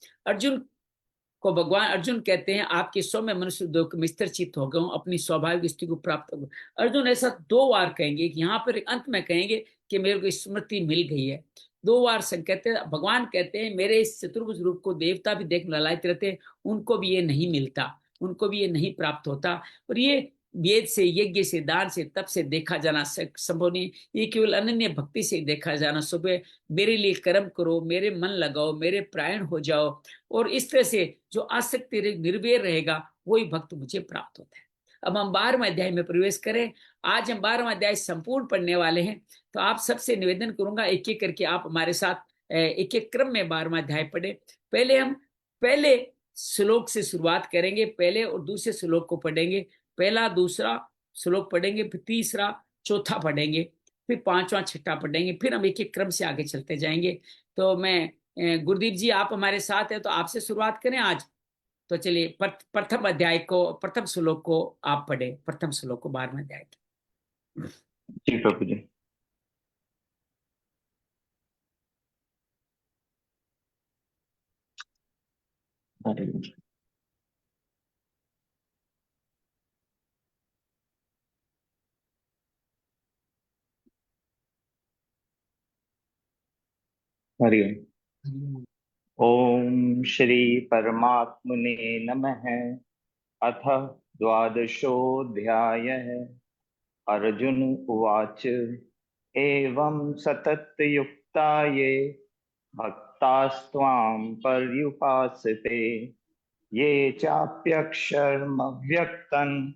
अर्जुन कहते हैं आपके सौम्य मनुष्य दो में स्थिर चित्त हो गए, अपनी स्वाभाविक स्थिति को प्राप्त हो गए। अर्जुन ऐसा 2 बार कहेंगे कि यहाँ पर अंत में कहेंगे कि मेरे को स्मृति मिल गई है। 2 बार कहते हैं, भगवान कहते हैं मेरे इस चतुर्भुज रूप को देवता भी देख ललायत रहते, उनको भी ये नहीं मिलता, उनको भी ये नहीं प्राप्त होता। और ये वेद से, यज्ञ से, दान से, तप से देखा जाना संभव नहीं, ये केवल अनन्य भक्ति से देखा जाना। सुबह मेरे लिए कर्म करो, मेरे मन लगाओ, मेरे प्रायण हो जाओ, और इस तरह से जो आसक्ति निर्भय रहेगा वही भक्त मुझे प्राप्त होता है। अब हम 12वें अध्याय में प्रवेश करें। आज हम 12वां अध्याय संपूर्ण पढ़ने वाले हैं, तो आप सबसे निवेदन करूंगा एक एक करके आप हमारे साथ एक एक क्रम में 12वां अध्याय पढ़े। पहले हम पहले श्लोक से शुरुआत करेंगे, पहले और दूसरे श्लोक को पढ़ेंगे। पहला दूसरा श्लोक पढ़ेंगे, फिर तीसरा चौथा पढ़ेंगे, फिर पांचवा छठा पढ़ेंगे, फिर हम एक एक क्रम से आगे चलते जाएंगे। तो मैं गुरुदीप जी आप हमारे साथ हैं तो आपसे शुरुआत करें आज। तो चलिए प्रथम अध्याय को, प्रथम श्लोक को आप पढ़े, प्रथम श्लोक को 12वें अध्याय की। जी प्रभु जी। हरिओम। ओम श्री परमात्मने नमः। अथ द्वादशोऽध्यायः। अर्जुन उवाच एवं सततयुक्ता ये भक्तास्त्वां पर्युपासते ये चाप्यक्षरमव्यक्तं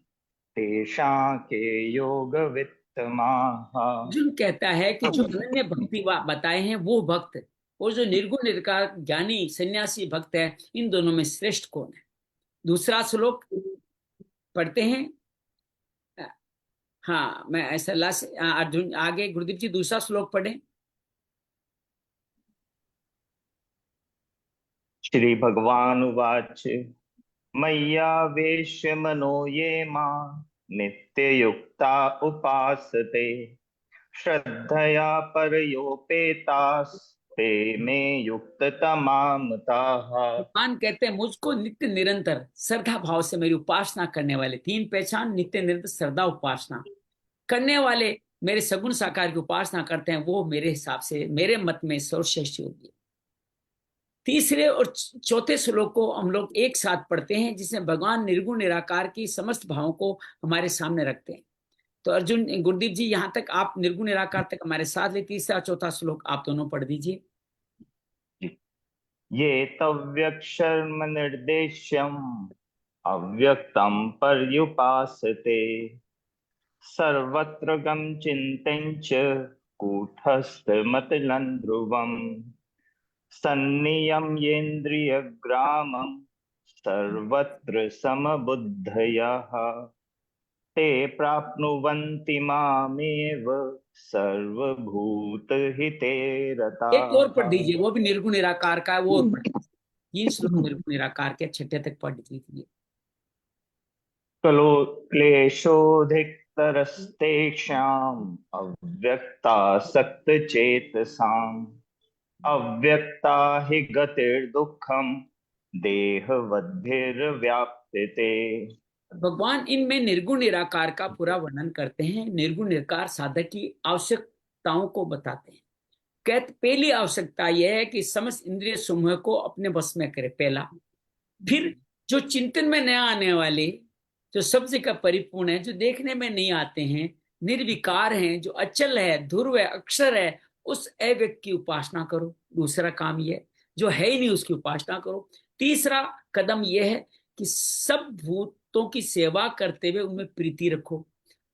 तेषां के योगवित्तमाः। अर्जुन कहता है कि जो अनन्य भक्ति बताए हैं वो भक्त और जो निर्गुण निराकार ज्ञानी सन्यासी भक्त है, इन दोनों में श्रेष्ठ कौन है? दूसरा श्लोक पढ़ते हैं। हाँ, मैं ऐसा अर्जुन आगे गुरुदीप जी दूसरा श्लोक पढ़े। श्री भगवान उवाच मय्यावेश्य मनो ये मां नित्ययुक्ता उपासते श्रद्धया परयोपेतास्ते मे युक्ततमा मताः। भगवान कहते हैं मुझको नित्य निरंतर श्रद्धा भाव से मेरी उपासना करने वाले, तीन पहचान नित्य निरंतर श्रद्धा उपासना करने वाले, मेरे सगुण साकार की उपासना करते हैं, वो मेरे हिसाब से, मेरे मत में सर्वश्रेष्ठ योगी। तीसरे और चौथे श्लोक को हम लोग एक साथ पढ़ते हैं, जिसमें भगवान निर्गुण निराकार की समस्त भावों को हमारे सामने रखते हैं। तो अर्जुन गुरुदीप जी यहाँ तक आप निर्गुण निराकार तक हमारे साथ ले, तीसरा चौथा श्लोक आप दोनों पढ़ दीजिए। ये तव्यक्षर्म निर्देश्यम अव्यक्तम पर्युपासते सर्वत्र गम चिंतञ्च कूटस्थमतलं ध्रुवम् सन्नियम्येन्द्रियग्रामं सर्वत्र समबुद्धयः ते प्राप्नुवन्ति मामेव सर्वभूतहिते एक और रताः। पढ़ दीजिए, वो भी निर्गुण निराकार का है, वो और पढ़ दीजिए। 3 श्लोक निर्गुण निराकार के, छठे तक पढ़ लीजिए। क्लेशोऽधिकतरस्तेषाम् अव्यक्तासक्तचेतसाम् अव्यक्ता हि गतिर्दुःखम् देहवद्भिर्व्याप्यते। भगवान इनमें निर्गुण निराकार का पूरा वर्णन करते हैं, निर्गुण निराकार साधक की आवश्यकताओं को बताते हैं। कहते पहली आवश्यकता यह है कि समस्त इंद्रिय समूह को अपने बस में करे, पहला। फिर जो चिंतन में न आने वाले, जो सब जगह परिपूर्ण है, जो देखने में नहीं आते हैं, निर्विकार हैं, जो अचल है, ध्रुव है, अक्षर है, उस अव्यक्त की उपासना करो। दूसरा काम यह है, जो है ही नहीं उसकी उपासना करो। तीसरा कदम यह है कि सब भूतों की सेवा करते हुए उनमें प्रीति रखो।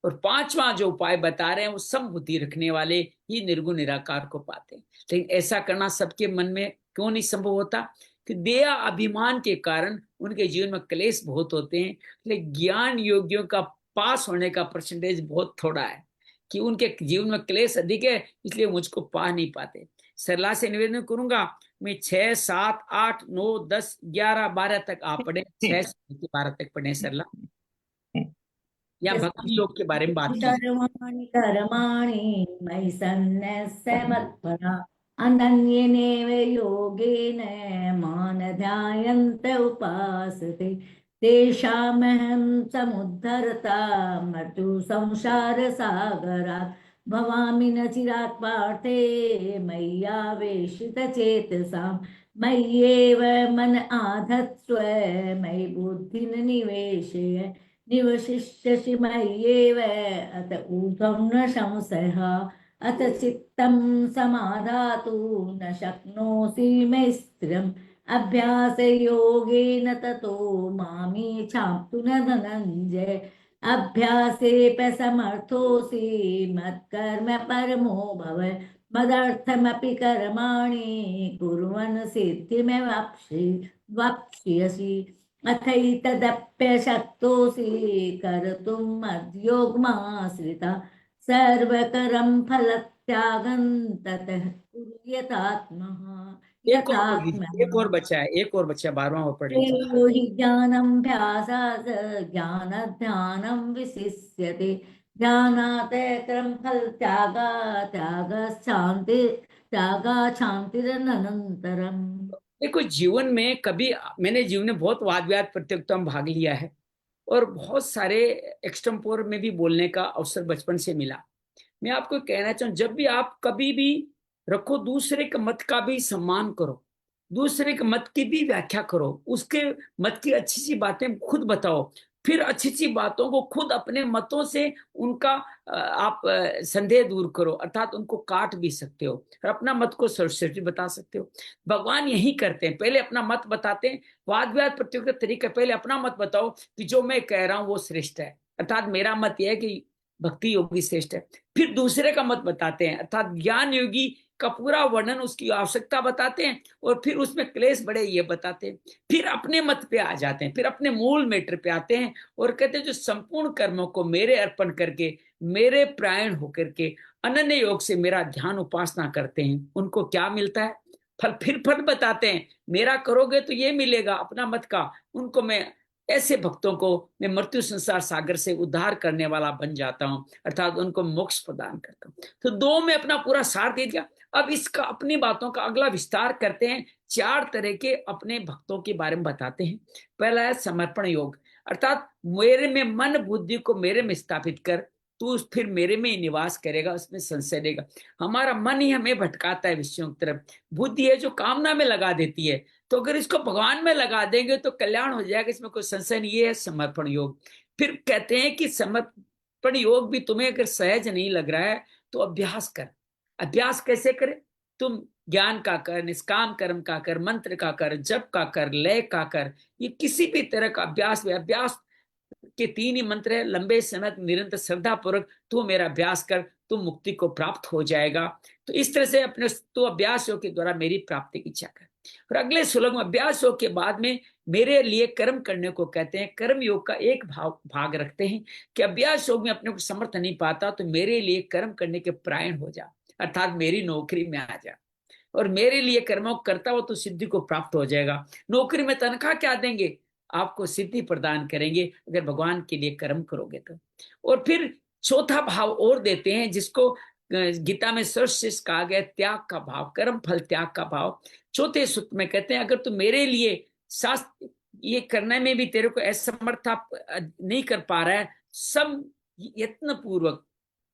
और पांचवा जो उपाय बता रहे हैं, वो सब बुद्धि रखने वाले ही निर्गुण निराकार को पाते हैं। लेकिन ऐसा करना सबके मन में क्यों नहीं संभव होता? कि दया अभिमान के कारण उनके जीवन में क्लेश बहुत होते हैं। लेकिन ज्ञान योगियों का पास होने का परसेंटेज बहुत थोड़ा है, कि उनके जीवन में क्लेश अधिक है, इसलिए मुझको पा नहीं पाते। सरला से निवेदन करूंगा, मैं 6, 7, 8, 9, 10, 11, 12 तक आप पढ़े, 6 से 12 तक पढ़े सरला। या भक्ति योग के बारे में बात कीजिए। सर्वाणि कर्माणि मयि सन्न्यस्य मत्परा अनन्येनैव योगेन मां ध्यायन्त उपासते तेषामहं समुद्धरता मृत्यु संसार सागरात् भवामि न चिरात् पार्थे मय्यावेशितचेतसां मय्येव मन आधत्स्व मयि बुद्धिं निवेशय निवशिष्यसि मय्येव अत ऊर्ध्वं न संशयः अत चित्तं समाधातु न शक्नोषि मयि स्थिरम् अभ्यासयोगेन ततो मामि चाप्तु न धनञ्जय अभ्यासेऽप्यसमर्थोऽसि मत्कर्म परमो भव मदर्थमपि कर्माणि कुर्वन् सिद्धिमेवाप्स्यसि अथैतदप्यशक्तोऽसि कर्तुं मद्योगमाश्रिता सर्वकरं फलत्यागं ततः कुरु यथात्मः एक और पढ़ लीजिए, एक और बच्चा है, एक और बच्चा 12वां और पढ़ लीजिए। श्रेयो हि ज्ञानाभ्यासात् ज्ञानध्यानं विशिष्यते ध्यानात् क्रम फल त्यागात् शान्तिरनन्तरम्। देखो, जीवन में कभी, मैंने जीवन में बहुत वाद विवाद प्रतियोगिता में भाग लिया है, और बहुत सारे एक्सटेम्पोर में भी बोलने का अवसर बचपन से मिला। मैं आपको कहना चाहूँ, जब भी आप कभी भी रखो, दूसरे के मत का भी सम्मान करो, दूसरे के मत की भी व्याख्या करो, उसके मत की अच्छी सी बातें खुद बताओ, फिर अच्छी अच्छी बातों को खुद अपने मतों से उनका आप संदेह दूर करो, अर्थात उनको काट भी सकते हो और अपना मत को सर्वश्रेष्ठ भी बता सकते हो। भगवान यही करते हैं, पहले अपना मत बताते हैं। वाद विवाद प्रतियोगिता तरीका, पहले अपना मत बताओ कि जो मैं कह रहा हूं वो श्रेष्ठ है, अर्थात मेरा मत यह है कि भक्ति योगी श्रेष्ठ है। फिर दूसरे का मत बताते हैं, अर्थात ज्ञान योगी का पूरा वर्णन, उसकी आवश्यकता बताते हैं, और फिर उसमें क्लेश बड़े ये बताते हैं। फिर अपने मत पे आ जाते हैं, फिर अपने मूल मैटर पे आते हैं और कहते हैं जो संपूर्ण कर्मों को मेरे अर्पण करके, मेरे प्रायण होकर के अनन्य योग से मेरा ध्यान उपासना करते हैं, उनको क्या मिलता है फल। फिर फल बताते हैं, मेरा करोगे तो ये मिलेगा, अपना मत का। उनको मैं, ऐसे भक्तों को मैं मृत्यु संसार सागर से उद्धार करने वाला बन जाता हूं, अर्थात उनको मोक्ष प्रदान करता हूं। तो 2 में अपना पूरा सार दे दिया। अब इसका अपनी बातों का अगला विस्तार करते हैं। 4 तरह के अपने भक्तों के बारे में बताते हैं। पहला है समर्पण योग, अर्थात मेरे में मन बुद्धि को मेरे में स्थापित कर, तू फिर मेरे में ही निवास करेगा, उसमें संशय रहेगा। हमारा मन ही हमें भटकाता है विषयों की तरफ, बुद्धि है जो कामना में लगा देती है। तो अगर इसको भगवान में लगा देंगे तो कल्याण हो जाएगा, इसमें कोई संशय नहीं। ये है समर्पण योग। फिर कहते हैं कि समर्पण योग भी तुम्हें अगर सहज नहीं लग रहा है तो अभ्यास कर। अभ्यास कैसे करे? तुम ज्ञान का कर, निष्काम कर्म का कर, मंत्र का कर, जप का कर, लय का कर, ये किसी भी तरह का अभ्यास। अभ्यास के 3 ही मंत्र है, लंबे समय निरंतर श्रद्धा पूर्वक तू मेरा अभ्यास कर, तू मुक्ति को प्राप्त हो जाएगा। तो इस तरह से अपने तो अभ्यास योग के द्वारा मेरी प्राप्ति की इच्छा कर। और अगले श्लोक में अभ्यास योग के बाद में मेरे लिए कर्म करने को कहते हैं। कर्म योग का एक भाग रखते हैं कि अभ्यास योग में अपने को समर्थ नहीं पाता तो मेरे लिए कर्म करने के प्रायण हो जा, अर्थात मेरी नौकरी में आ जा और मेरे लिए कर्मों करता हो तो सिद्धि को प्राप्त हो जाएगा। नौकरी में तनख्वाह क्या देंगे, आपको सिद्धि प्रदान करेंगे अगर भगवान के लिए कर्म करोगे तो। और फिर चौथा भाव और देते हैं जिसको गीता में सर्वश्रेष्ठ कहा गया, त्याग का भाव, कर्म फल त्याग का भाव। चौथे सूत्र में कहते हैं अगर तू मेरे लिए शास्त्र ये करने में भी तेरे को असमर्थ नहीं कर पा रहा है, सब यत्न पूर्वक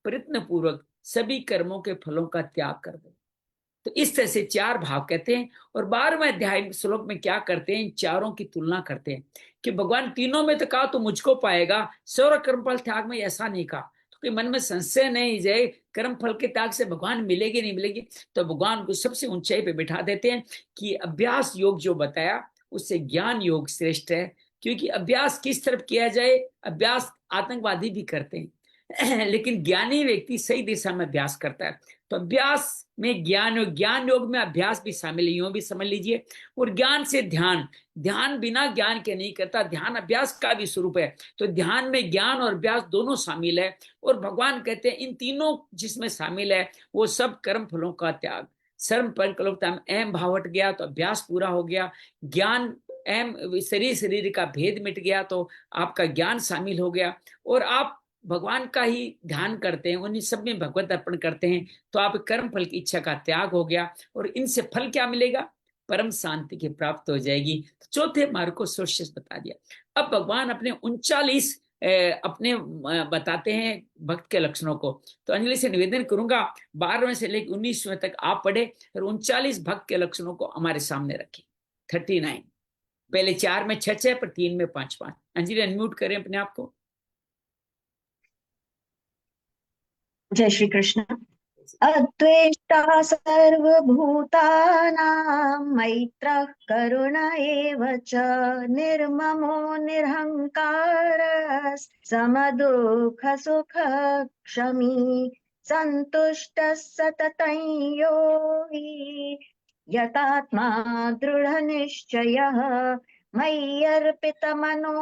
प्रयत्न पूर्वक सभी कर्मों के फलों का त्याग कर दे। तो इस तरह से चार भाव कहते हैं। और 12वें अध्याय श्लोक में क्या करते हैं, इन चारों की तुलना करते हैं कि भगवान तीनों में तो कहा तो मुझको पाएगा, सर्व कर्म फल त्याग में ऐसा नहीं कहा। तो कोई मन में संशय नहीं जाए कर्म फल के त्याग से भगवान मिलेगी नहीं मिलेगी, तो भगवान को सबसे ऊंचाई पे बिठा देते हैं कि अभ्यास योग जो बताया उससे ज्ञान योग श्रेष्ठ है। क्योंकि अभ्यास किस तरफ किया जाए, अभ्यास आतंकवादी भी करते हैं लेकिन ज्ञानी व्यक्ति सही दिशा में अभ्यास करता है। तो अभ्यास में ज्ञान योग में अभ्यास भी शामिल है, यूं भी समझ लीजिए। और ज्ञान से ध्यान, ध्यान बिना ज्ञान के नहीं करता, ध्यान अभ्यास का भी स्वरूप है। तो ध्यान में ज्ञान और अभ्यास दोनों शामिल है। और भगवान कहते हैं इन तीनों जिसमें शामिल है वो सब कर्म फलों का त्याग। सर्व परिकल्पता में अहम भाव हट गया तो अभ्यास पूरा हो गया। ज्ञान अहम शरीर का भेद मिट गया तो आपका ज्ञान शामिल हो गया। और आप भगवान का ही ध्यान करते हैं, उन्हीं सब में भगवत अर्पण करते हैं तो आप कर्म फल की इच्छा का त्याग हो गया। और इनसे फल क्या मिलेगा, परम शांति की प्राप्त हो जाएगी। तो चौथे मार्ग को सर्वश्रेष्ठ बता दिया। अब भगवान अपने 39 अपने बताते हैं भक्त के लक्षणों को। तो अंजलि से निवेदन करूंगा 12वें से लेकर 19वें तक आप पढ़े और 39 भक्त के लक्षणों को हमारे सामने रखें। 39 पहले 4 में 6 पर 3 में 5 अंजलि अनम्यूट करें अपने आप को। जय श्री कृष्ण। अद्वेष्टा सर्वभूतानां मैत्रः करुण एव च निर्ममो निरहङ्कारः समदुःखसुखक्षमी सन्तुष्टः सततं योगी यतात्मा दृढनिश्चयः मय्यर्पितमनो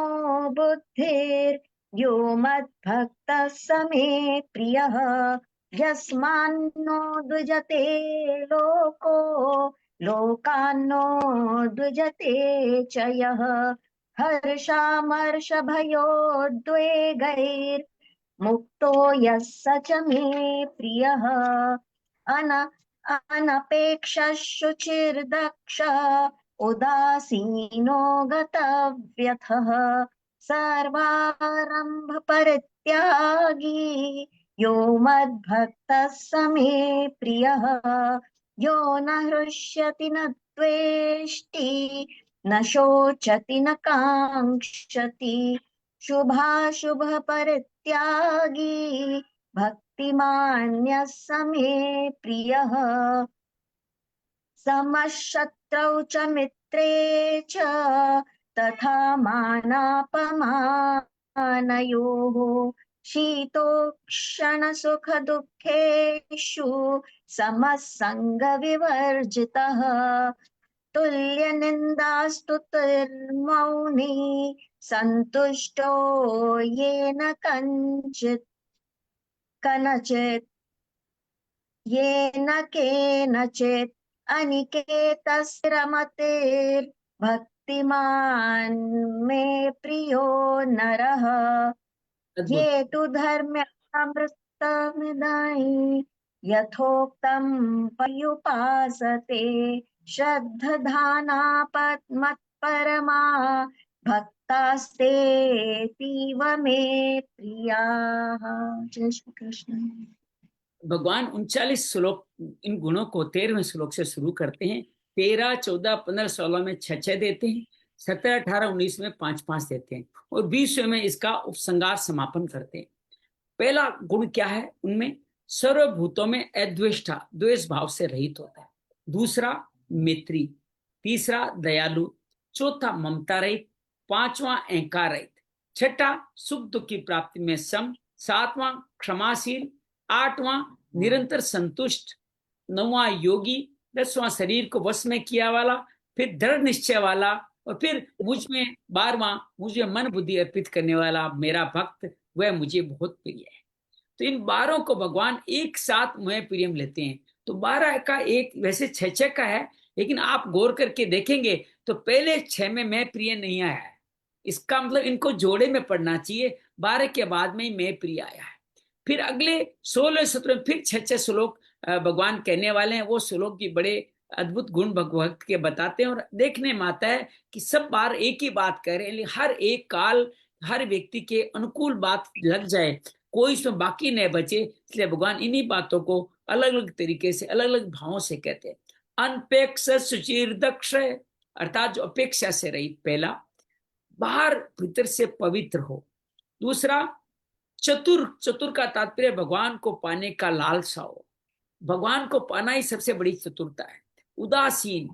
बुद्धिर्यो मद्भक्तः स मे प्रियः यस्मान्नो द्विजते लोको लोकान्नो द्विजते च यः हर्षामर्षभयोद्वेगैर्मुक्तो यः स च मे प्रियः अनपेक्षः शुचिर्दक्षः उदासीनो गतव्यथः सर्वारम्भ परित्यागी यो मद्भक्तः स मे प्रियः यो न हृष्यति न द्वेष्टि न शोचति न काङ्क्षति शुभाशुभ परित्यागी भक्तिमान्यः स मे प्रियः समशत्रौ च मित्रे च तथा मानापमानयोः शीतोक्षणसुखदुःखेषु समः सङ्गविवर्जितः तुल्यनिन्दास्तुतिर्मौनी सन्तुष्टो येन केनचित् अनिकेतस्य रमतेर्भक्तिमान् मे प्रियो नरः ये तु धर्म्यामृतमिदानि यथोक्तं पर्युपासते श्रद्धधानापमत्परमा भक्तास्तेतीव मे प्रियाः। जय श्री कृष्ण। भगवान 39 श्लोक इन गुणों को 13वें श्लोक से शुरू करते हैं। 13, 14, 15, 16 में 6 देते हैं, 17, 18, 19 में 5 देते हैं और 20वें में इसका उपसंहार समापन करते हैं। पहला गुण क्या है उनमें, सर्वभूतों में अद्वेष्टा, द्वेष भाव से रहित होता है। दूसरा मैत्री, तीसरा दयालु, चौथा ममता रहित, 5वां अहंकार रहित, 6वां सुख दुख की प्राप्ति में सम, 7वां क्षमाशील, 8वां निरंतर संतुष्ट, 9वां योगी, 10वां शरीर को वश में किया वाला, फिर दृढ़ निश्चय वाला, और फिर मुझ में बारवां, मुझे मन बुद्धि अर्पित करने वाला मेरा भक्त, वह मुझे बहुत प्रिय है। तो इन 12 को भगवान एक साथ मैं प्रियम लेते हैं। तो 12 का एक, वैसे 6 का है, लेकिन आप गौर करके देखेंगे तो पहले 6 में मैं प्रिय नहीं आया है। इसका मतलब इनको जोड़े में पढ़ना चाहिए, 12 के बाद में ही मैं प्रिय आया है। फिर अगले 16-17 फिर 6 श्लोक भगवान कहने वाले हैं। वो श्लोक भी बड़े अद्भुत गुण भगवत के बताते हैं, और देखने में आता है कि सब बार एक ही बात कह रहे हैं, हर एक काल हर व्यक्ति के अनुकूल बात लग जाए, कोई इसमें बाकी नहीं बचे। इसलिए भगवान इन्हीं बातों को अलग अलग तरीके से, अलग अलग भावों से कहते हैं। अनपेक्ष सुचिर दक्ष, अर्थात जो अपेक्षा से रहित, पहला। बाहर भीतर से पवित्र हो। दूसरा, चतुर, चतुर का तात्पर्य भगवान को पाने का लालसा हो। भगवान को पाना ही सबसे बड़ी चतुरता है। उदासीन,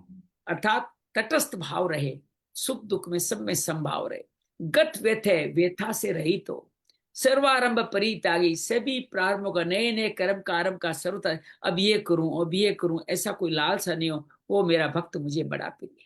अर्थात तटस्थ भाव रहे, सुख दुख में सब में संभाव रहे। गत व्यथ, व्यथा से रहित हो। सर्वारंभ परित्यागी, सभी प्रारंभों का, नए नए कर्म का आरंभ का सर्वथा, अब ये करूं अब ये करूं, ऐसा कोई लालसा नहीं हो, वो मेरा भक्त मुझे बड़ा प्रिय है।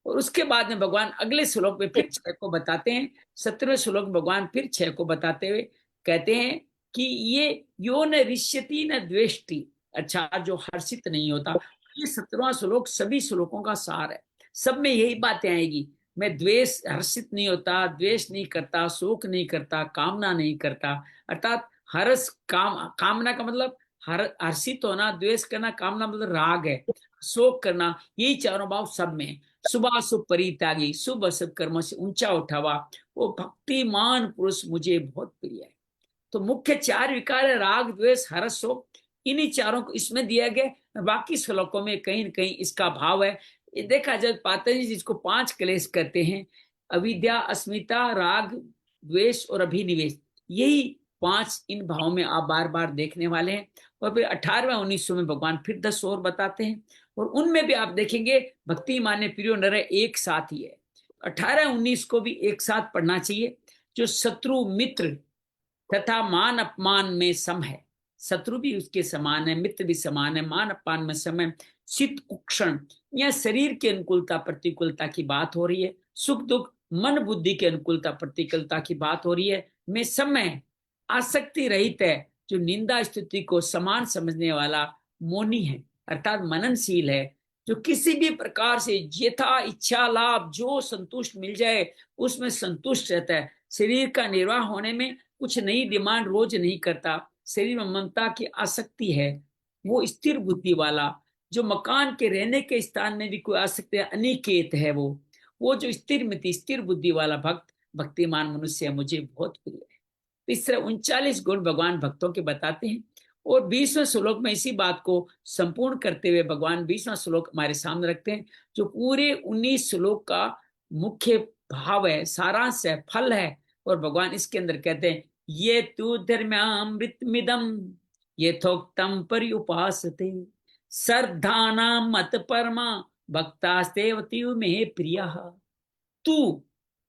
और उसके बाद में भगवान अगले श्लोक में फिर 6 को बताते हैं। 17वें श्लोक में भगवान फिर 6 को बताते हुए कहते हैं कि ये यो न रिष्यति न द्वेष्टि, अच्छा जो हर्षित नहीं होता। ये 17वां श्लोक सभी श्लोकों का सार है, सब में यही बातें आएगी। मैं द्वेष, हर्षित नहीं होता, द्वेष नहीं करता, शोक नहीं करता, कामना नहीं करता। अर्थात हर्ष, कामना का मतलब हर्षित होना, द्वेष करना, कामना मतलब राग है, शोक करना, यही चारों भाव सब में है। शुभाशुभ परित्यागी, शुभ अशुभ कर्मों से ऊंचा उठावा, वो भक्तिमान पुरुष मुझे बहुत प्रिय है। तो मुख्य 4 विकार है, राग, द्वेष, हर्ष, शोक। इन्हीं चारों को इसमें दिया गया। बाकी श्लोकों में कहीं न कहीं इसका भाव है। ये देखा जब पाताजी जिसको 5 क्लेश कहते हैं, अविद्या, अस्मिता, राग, द्वेष और अभिनिवेश, यही 5 इन भावों में आप बार बार देखने वाले हैं। और फिर 18वें 1900 में भगवान फिर 10 और बताते हैं, और उनमें भी आप देखेंगे भक्ति मान्य प्रियो नर एक साथ ही है। 18-19 को भी एक साथ पढ़ना चाहिए। जो शत्रु मित्र तथा मान अपमान में सम है, शत्रु भी उसके समान है, मित्र भी समान है, मान अपमान में सम है। शीत उक्षण, यह शरीर की अनुकूलता प्रतिकूलता की बात हो रही है। सुख दुख, मन बुद्धि की अनुकूलता प्रतिकूलता की बात हो रही है। में समय आसक्ति रहित है, जो निंदा स्तुति को समान समझने वाला मौनी है, अर्थात मननशील है, जो किसी भी प्रकार से यथा इच्छा लाभ जो संतुष्ट मिल जाए उसमें संतुष्ट रहता है। शरीर का निर्वाह होने में कुछ नई डिमांड रोज नहीं करता। शरीर में ममता की आसक्ति है। वो स्थिर बुद्धि वाला, जो मकान के रहने के स्थान में भी कोई आसक्ति है, अनिकेत है। वो जो स्थिर मिति, स्थिर बुद्धि वाला भक्त, भक्तिमान मनुष्य मुझे बहुत प्रिय है। इस तरह 39 गुण भगवान भक्तों के बताते हैं। और 20वें श्लोक में इसी बात को संपूर्ण करते हुए भगवान 20वां श्लोक हमारे सामने रखते हैं, जो पूरे 19 श्लोक का मुख्य भाव है, सारांश है, फल है। और भगवान इसके अंदर कहते हैं, ये तु धर्म्यामृतमिदं यथोक्तम पर्युपासते श्रद्धानां मत परमा भक्तास्तेवतीव में प्रियः। तू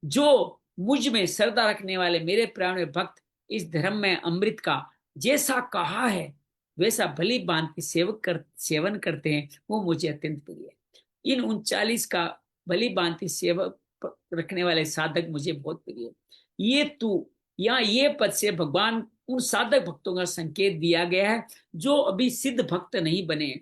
जो मुझ में श्रद्धा रखने वाले मेरे प्राण भक्त इस धर्म में अमृत का जैसा कहा है वैसा भली भांति सेवन करते हैं, वो मुझे अत्यंत प्रिय है। इन 39 का भली भांति सेवक रखने वाले साधक मुझे बहुत प्रिय है। ये तू, या ये पद से भगवान उन साधक भक्तों का संकेत दिया गया है जो अभी सिद्ध भक्त नहीं बने।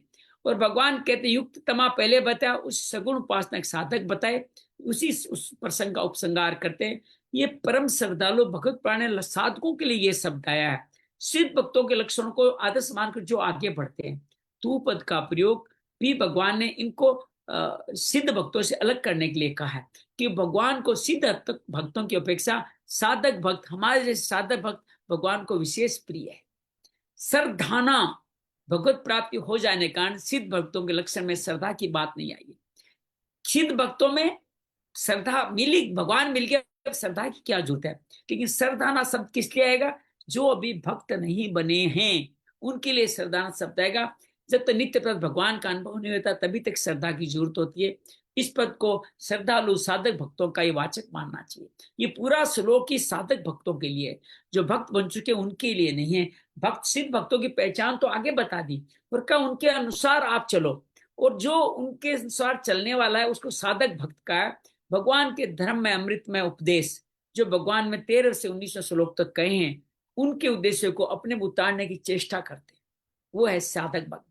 और भगवान कहते युक्त तमा पहले बताया, उस सगुण उपासना साधक बताए, उस प्रसंग का उपसंगार करते हैं। ये परम श्रद्धालु भगवत प्राण साधकों के लिए ये शब्द आया है। सिद्ध भक्तों के लक्षणों को आदर्श मानकर जो आगे बढ़ते हैं, तू पद का प्रयोग भी भगवान ने इनको सिद्ध भक्तों से अलग करने के लिए कहा है, कि भगवान को सिद्ध भक्तों की अपेक्षा साधक भक्त, हमारे जैसे साधक भक्त भगवान को विशेष प्रिय है। श्रद्धाना, भगवत प्राप्ति हो जाने के कारण सिद्ध भक्तों के लक्षण में श्रद्धा की बात नहीं आई। सिद्ध भक्तों में श्रद्धा मिली, भगवान मिल गया, श्रद्धा की क्या जरूरत है। लेकिन श्रद्धाना शब्द किस लिए आएगा? जो अभी भक्त नहीं बने हैं उनके लिए श्रद्धाना शब्द आएगा। जब तक नित्य प्रद भगवान का अनुभव नहीं होता तभी तक श्रद्धा की जरूरत होती है। इस पद को श्रद्धालु साधक भक्तों का ही वाचक मानना चाहिए। ये पूरा श्लोक ही साधक भक्तों के लिए, जो भक्त बन चुके उनके लिए नहीं है। भक्त सिद्ध भक्तों की पहचान तो आगे बता दी, और क्या उनके अनुसार आप चलो, और जो उनके अनुसार चलने वाला है उसको साधक भक्त का है। भगवान के धर्म में अमृत में उपदेश जो भगवान में 13 से 19 श्लोक तक कहे हैं, उनके उद्देश्य को अपने में उतारने की चेष्टा करते हैं, वो है साधक भक्त।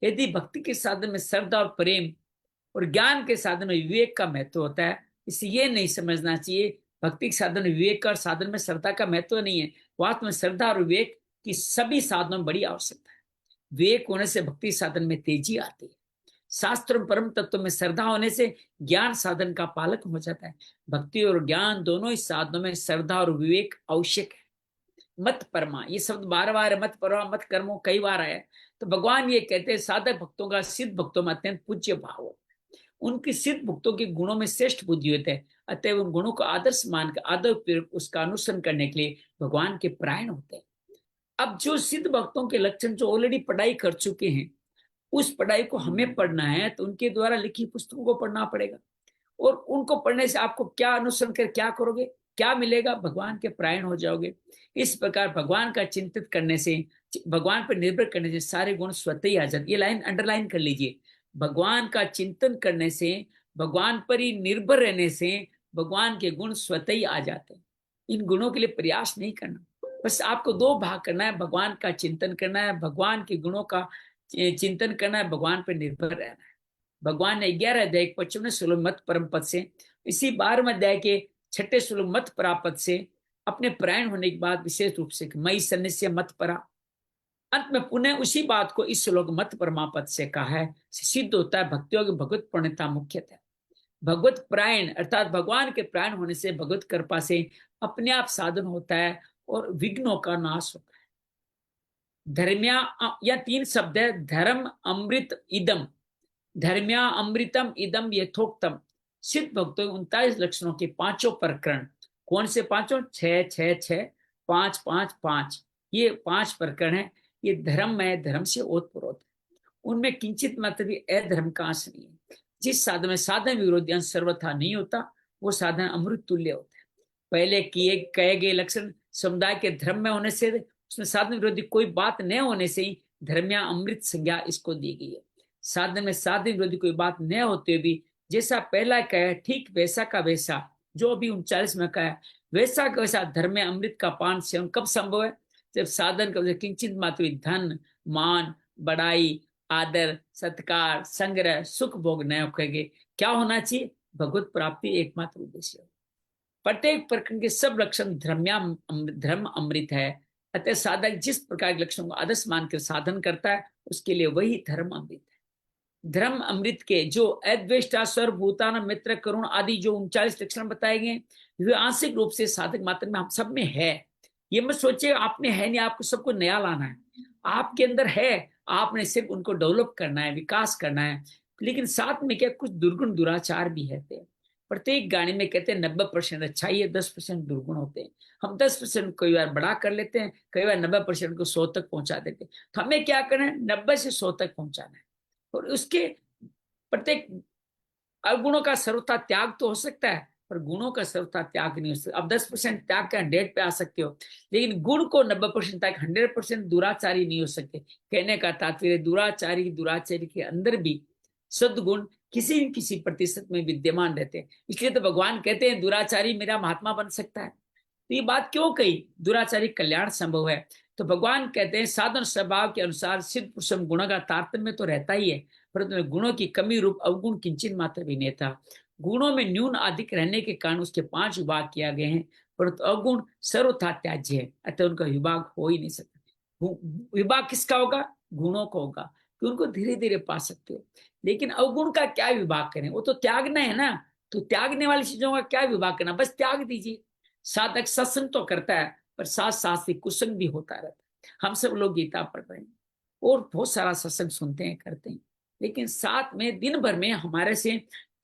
यदि भक्ति के साधन में श्रद्धा और प्रेम और ज्ञान के साधन में विवेक का महत्व होता है, इसे ये नहीं समझना चाहिए भक्ति के साधन में विवेक का और साधन में श्रद्धा का महत्व नहीं है। वास्तव में श्रद्धा और विवेक की सभी साधनों में बड़ी आवश्यकता है। विवेक होने से भक्ति साधन में तेजी आती है। शास्त्र और परम तत्व में श्रद्धा होने से ज्ञान साधन का पालक हो जाता है। भक्ति और ज्ञान दोनों ही साधनों में श्रद्धा और विवेक आवश्यक है। मत परमा, ये शब्द बार बार मत परमा मत कर्मो कई बार आया। तो भगवान ये कहते हैं साधक भक्तों का सिद्ध भक्तों में अत्यंत पूज्य भाव हो, उनकी सिद्ध भक्तों के गुणों में श्रेष्ठ बुद्धि होते हैं, अतः उन गुणों को आदर्श मानकर आदर उसका अनुसरण करने के लिए भगवान के परायण होते हैं। अब जो सिद्ध भक्तों के लक्षण जो ऑलरेडी पढ़ाई कर चुके हैं, उस पढ़ाई को हमें पढ़ना है तो उनके द्वारा लिखी पुस्तकों को पढ़ना पड़ेगा। और उनको पढ़ने से आपको क्या अनुसरण कर क्या करोगे, क्या मिलेगा? भगवान के परायण हो जाओगे। इस प्रकार भगवान का चिंतित करने से, भगवान पर निर्भर करने से सारे गुण स्वतः ही आ जाते। ये लाइन अंडरलाइन कर लीजिए। भगवान का चिंतन करने से, भगवान पर ही निर्भर रहने से भगवान के गुण स्वतः ही आ जाते हैं। इन गुणों के लिए प्रयास नहीं करना, बस आपको दो भाग करना है, भगवान का चिंतन करना है, भगवान के गुणों का चिंतन करना है, भगवान पर निर्भर रहना है। भगवान ने 11 अध्याय 55 श्लोक मत परम पद से, इसी 12वें अध्याय के 6 श्लोक मत परापद से अपने परायण होने के बाद विशेष रूप से मई सन्निस्य मत परा, अंत में पुनः उसी बात को इस श्लोक मत परमापद से कहा है। सिद्ध होता है भक्तियों की भगवत पूर्णता मुख्यतः भगवत प्रायण अर्थात भगवान के प्रायण होने से भगवत कृपा से अपने आप साधन होता है और विघ्नों का नाश होता है। धर्म्या या 3 शब्द है, धर्म अमृत इदम, धर्म्या अमृतम इदम यथोक्तम। सिद्ध भक्तों 39 लक्षणों के 5 प्रकरण, कौन से 5? 6 6 6 5 5 5, ये 5 प्रकरण है। ये धर्म है, धर्म से ओतप्रोत है, उनमें किंचित मात्र भी अधर्म का अंश नहीं है। जिस साधन में साधन विरोधी अंश सर्वथा नहीं होता, वो साधन अमृत तुल्य होता है। पहले कहे गए लक्षण समुदाय के धर्म में होने से, उसमें साधन विरोधी कोई बात न होने से ही धर्म्या अमृत संज्ञा इसको दी गई है। साधन में साधन विरोधी कोई बात न होते भी जैसा पहला कहा ठीक वैसा का वैसा, जो अभी 39 में कहा वैसा का वैसा धर्म में अमृत का पान सेवन कब संभव है? जब साधन का किंचित मात्र धन मान बड़ाई आदर सत्कार संग्रह सुख भोग न होगे। क्या होना चाहिए? भगवत प्राप्ति एकमात्र उद्देश्य। प्रत्येक प्रकरण के सब लक्षण धर्म अमृत है। अतः साधक जिस प्रकार के लक्षणों को आदर्श मानकर साधन करता है, उसके लिए वही धर्म अमृत है। धर्म अमृत के जो अद्वेष्टा सर्वभूतान मित्र करुण आदि जो 39 लक्षण बताए गए, वे आंशिक रूप से साधक मात्र में हम सब में है। ये मत सोचिए आपने है नहीं, आपको सबको नया लाना है, आपके अंदर है, आपने सिर्फ उनको डेवलप करना है, विकास करना है। लेकिन साथ में क्या कुछ दुर्गुण दुराचार भी है। प्रत्येक गाने में कहते हैं 90% अच्छाई है, 10% दुर्गुण होते हैं। हम 10% कई बार बड़ा कर लेते हैं, कई बार 90% को 100 तक पहुंचा देते हैं। तो हमें क्या करना है? 90 से 100 तक पहुंचाना है। और उसके प्रत्येक अवगुणों का सर्वथा त्याग तो हो सकता है, पर गुणों का सर्वथा त्याग नहीं हो सकता। अब 10% त्याग के 100 पे आ सकते हो, लेकिन गुण को 90% तक 100% दुराचारी नहीं हो सकते। कहने का तात्पर्य दुराचारी के अंदर भी सद्गुण किसी न किसी प्रतिशत में विद्यमान रहते हैं। इसलिए तो भगवान कहते हैं दुराचारी मेरा महात्मा बन सकता है। तो ये बात क्यों कही? दुराचारी कल्याण संभव है। तो भगवान कहते हैं साधन स्वभाव के अनुसार सिद्ध पुरुषम गुण का तारतम्य तो रहता ही है, परंतु गुणों की कमी रूप अवगुण किंचित मात्र भी नहीं था। गुणों में न्यून अधिक रहने के कारण उसके 5 विभाग किया गए हैं, परंतु अवगुण सर्वथा त्याज्य है, अतः उनका विभाग हो ही नहीं सकता। विभाग किसका होगा? गुणों का होगा, कि उनको धीरे धीरे पा सकते हो। लेकिन अवगुण का क्या विभाग करें? वो तो त्यागना है ना, तो त्यागने वाली चीजों का क्या विभाग करना? बस त्याग दीजिए। साधक सत्संग तो करता है, पर साथ साथ ही कुसंग भी होता रहता है। हम सब लोग गीता पढ़ रहे हैं और बहुत सारा सत्संग सुनते हैं करते हैं, लेकिन साथ में दिन भर में हमारे से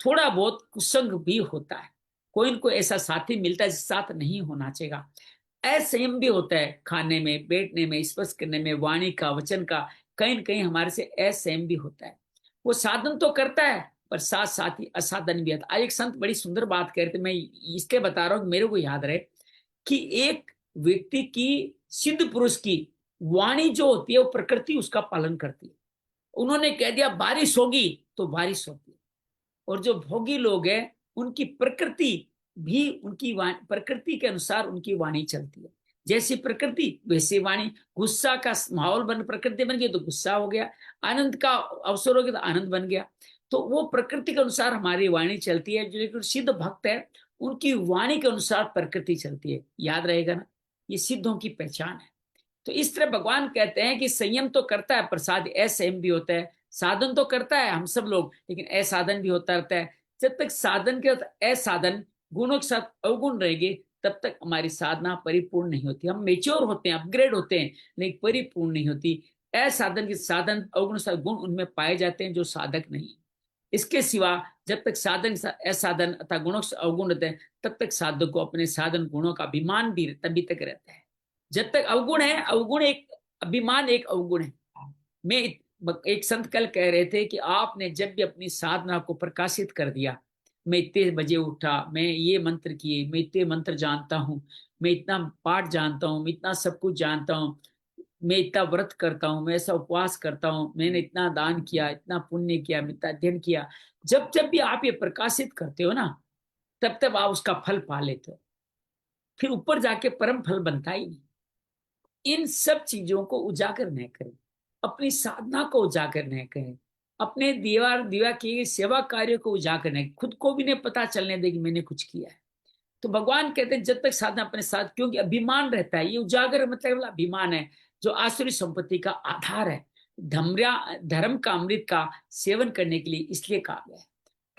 थोड़ा बहुत कुसंग भी होता है। कोई न कोई ऐसा साथी मिलता है जिसके साथ नहीं होना चाहिए। असंयम भी होता है, खाने में बैठने में स्पर्श करने में वाणी का वचन का कहीं न कहीं हमारे से असंयम भी होता है। वो साधन तो करता है, पर साथ साथ ही असाधन भी आता है। आज एक संत बड़ी सुंदर बात कह रहे थे, मैं इसलिए बता रहा हूँ मेरे को याद रहे, कि एक व्यक्ति की सिद्ध पुरुष की वाणी जो होती है वो प्रकृति उसका पालन करती है, उन्होंने कह दिया बारिश होगी तो बारिश होती है। और जो भोगी लोग हैं उनकी प्रकृति भी उनकी प्रकृति के अनुसार उनकी वाणी चलती है। जैसी प्रकृति वैसी वाणी। गुस्सा का माहौल बन प्रकृति बन गई तो गुस्सा हो गया, आनंद का अवसर हो गया तो आनंद बन गया। तो वो प्रकृति के अनुसार हमारी वाणी चलती है। जो सिद्ध भक्त है उनकी वाणी के अनुसार प्रकृति चलती है। याद रहेगा ना, ये सिद्धों की पहचान है। तो इस तरह भगवान कहते हैं कि संयम तो करता है, प्रसाद असंयम भी होता है। साधन तो करता है हम सब लोग, लेकिन असाधन भी होता रहता है। जब तक साधन के असाधन गुणों के साथ अवगुण रहेंगे तब तक हमारी साधना परिपूर्ण नहीं होती। हम मेच्योर होते हैं, अपग्रेड होते हैं, लेकिन परिपूर्ण नहीं होती। असाधन के साधन अवगुण साथ गुण उनमें पाए जाते हैं जो साधक नहीं। इसके सिवा जब तक साधन असाधन अथवा गुणों से अवगुण रहते हैं तब तक साधक को अपने साधन गुणों का अभिमान भी तभी तक रहता है। जब तक अवगुण है, अवगुण एक अभिमान एक अवगुण है। मैं एक संत कल कह रहे थे कि आपने जब भी अपनी साधना को प्रकाशित कर दिया, मैं इतने बजे उठा, मैं ये मंत्र किए, मैं इतने मंत्र जानता हूँ, मैं इतना पाठ जानता हूँ, मैं इतना सब कुछ जानता हूँ, मैं इतना व्रत करता हूँ, मैं ऐसा उपवास करता हूँ, मैंने इतना दान किया, इतना पुण्य किया, मैं इतना अध्ययन किया। जब जब भी आप ये प्रकाशित करते हो ना, तब तब आप उसका फल पा लेते हो। फिर ऊपर जाके परम फल बनता ही नहीं। इन सब चीजों को उजागर न करें, अपनी साधना को उजागर न करें, अपने दिवा किए सेवा कार्य को उजागर न, खुद को भी नहीं पता चलने दे कि मैंने कुछ किया है। तो भगवान कहते हैं जब तक साधना अपने साथ, क्योंकि अभिमान रहता है, ये उजागर मतलब अभिमान है जो आसुरी संपत्ति का आधार है। धर्म का अमृत का सेवन करने के लिए इसलिए कहा गया है।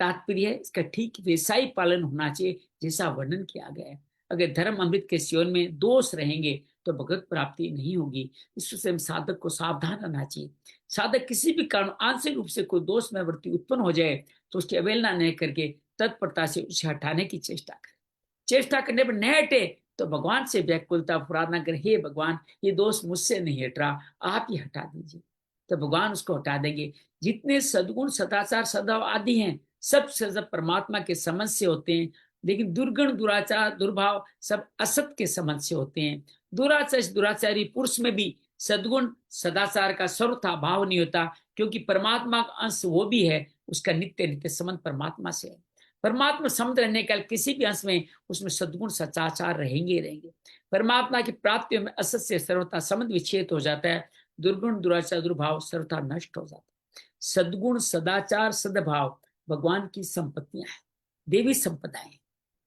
तात्पर्य है इसका ठीक वैसा ही पालन होना चाहिए जैसा वर्णन किया गया है। अगर धर्म अमृत के सेवन में दोष रहेंगे तो भगवत प्राप्ति नहीं होगी। इससे हम साधक को सावधान रहना चाहिए। साधक किसी भी कारण आंशिक रूप से कोई दोष में वृत्ति उत्पन्न हो जाए तो उसकी अवहेलना न करके तत्परता से उसे हटाने की चेष्टा करें। चेष्टा करने पर न हटे तो भगवान से व्याकुलता प्रार्थना करें, हे भगवान ये दोष मुझसे नहीं हट रहा, आप ही हटा दीजिए। तो भगवान उसको हटा देंगे। जितने सद्गुण सदाचार सद्भाव आदि हैं सब परमात्मा के समझ से होते हैं, लेकिन दुर्गुण दुराचार दुर्भाव सब असत के समझ से होते हैं। दुराचारी पुरुष में भी सद्गुण सदाचार का सर्वथा भाव नहीं होता, क्योंकि परमात्मा का अंश वो भी है, उसका नित्य नित्य संबंध परमात्मा से है। परमात्मा संबंध रहने का किसी भी अंश में उसमें सद्गुण सदाचार रहेंगे। परमात्मा की प्राप्ति में असत से सर्वथा संबंध विच्छेद हो जाता है, दुर्गुण दुराचार दुर्भाव सर्वथा नष्ट हो जाता है। सद्गुण सदाचार सद्भाव भगवान की संपत्तियां हैं, देवी संपदाएं।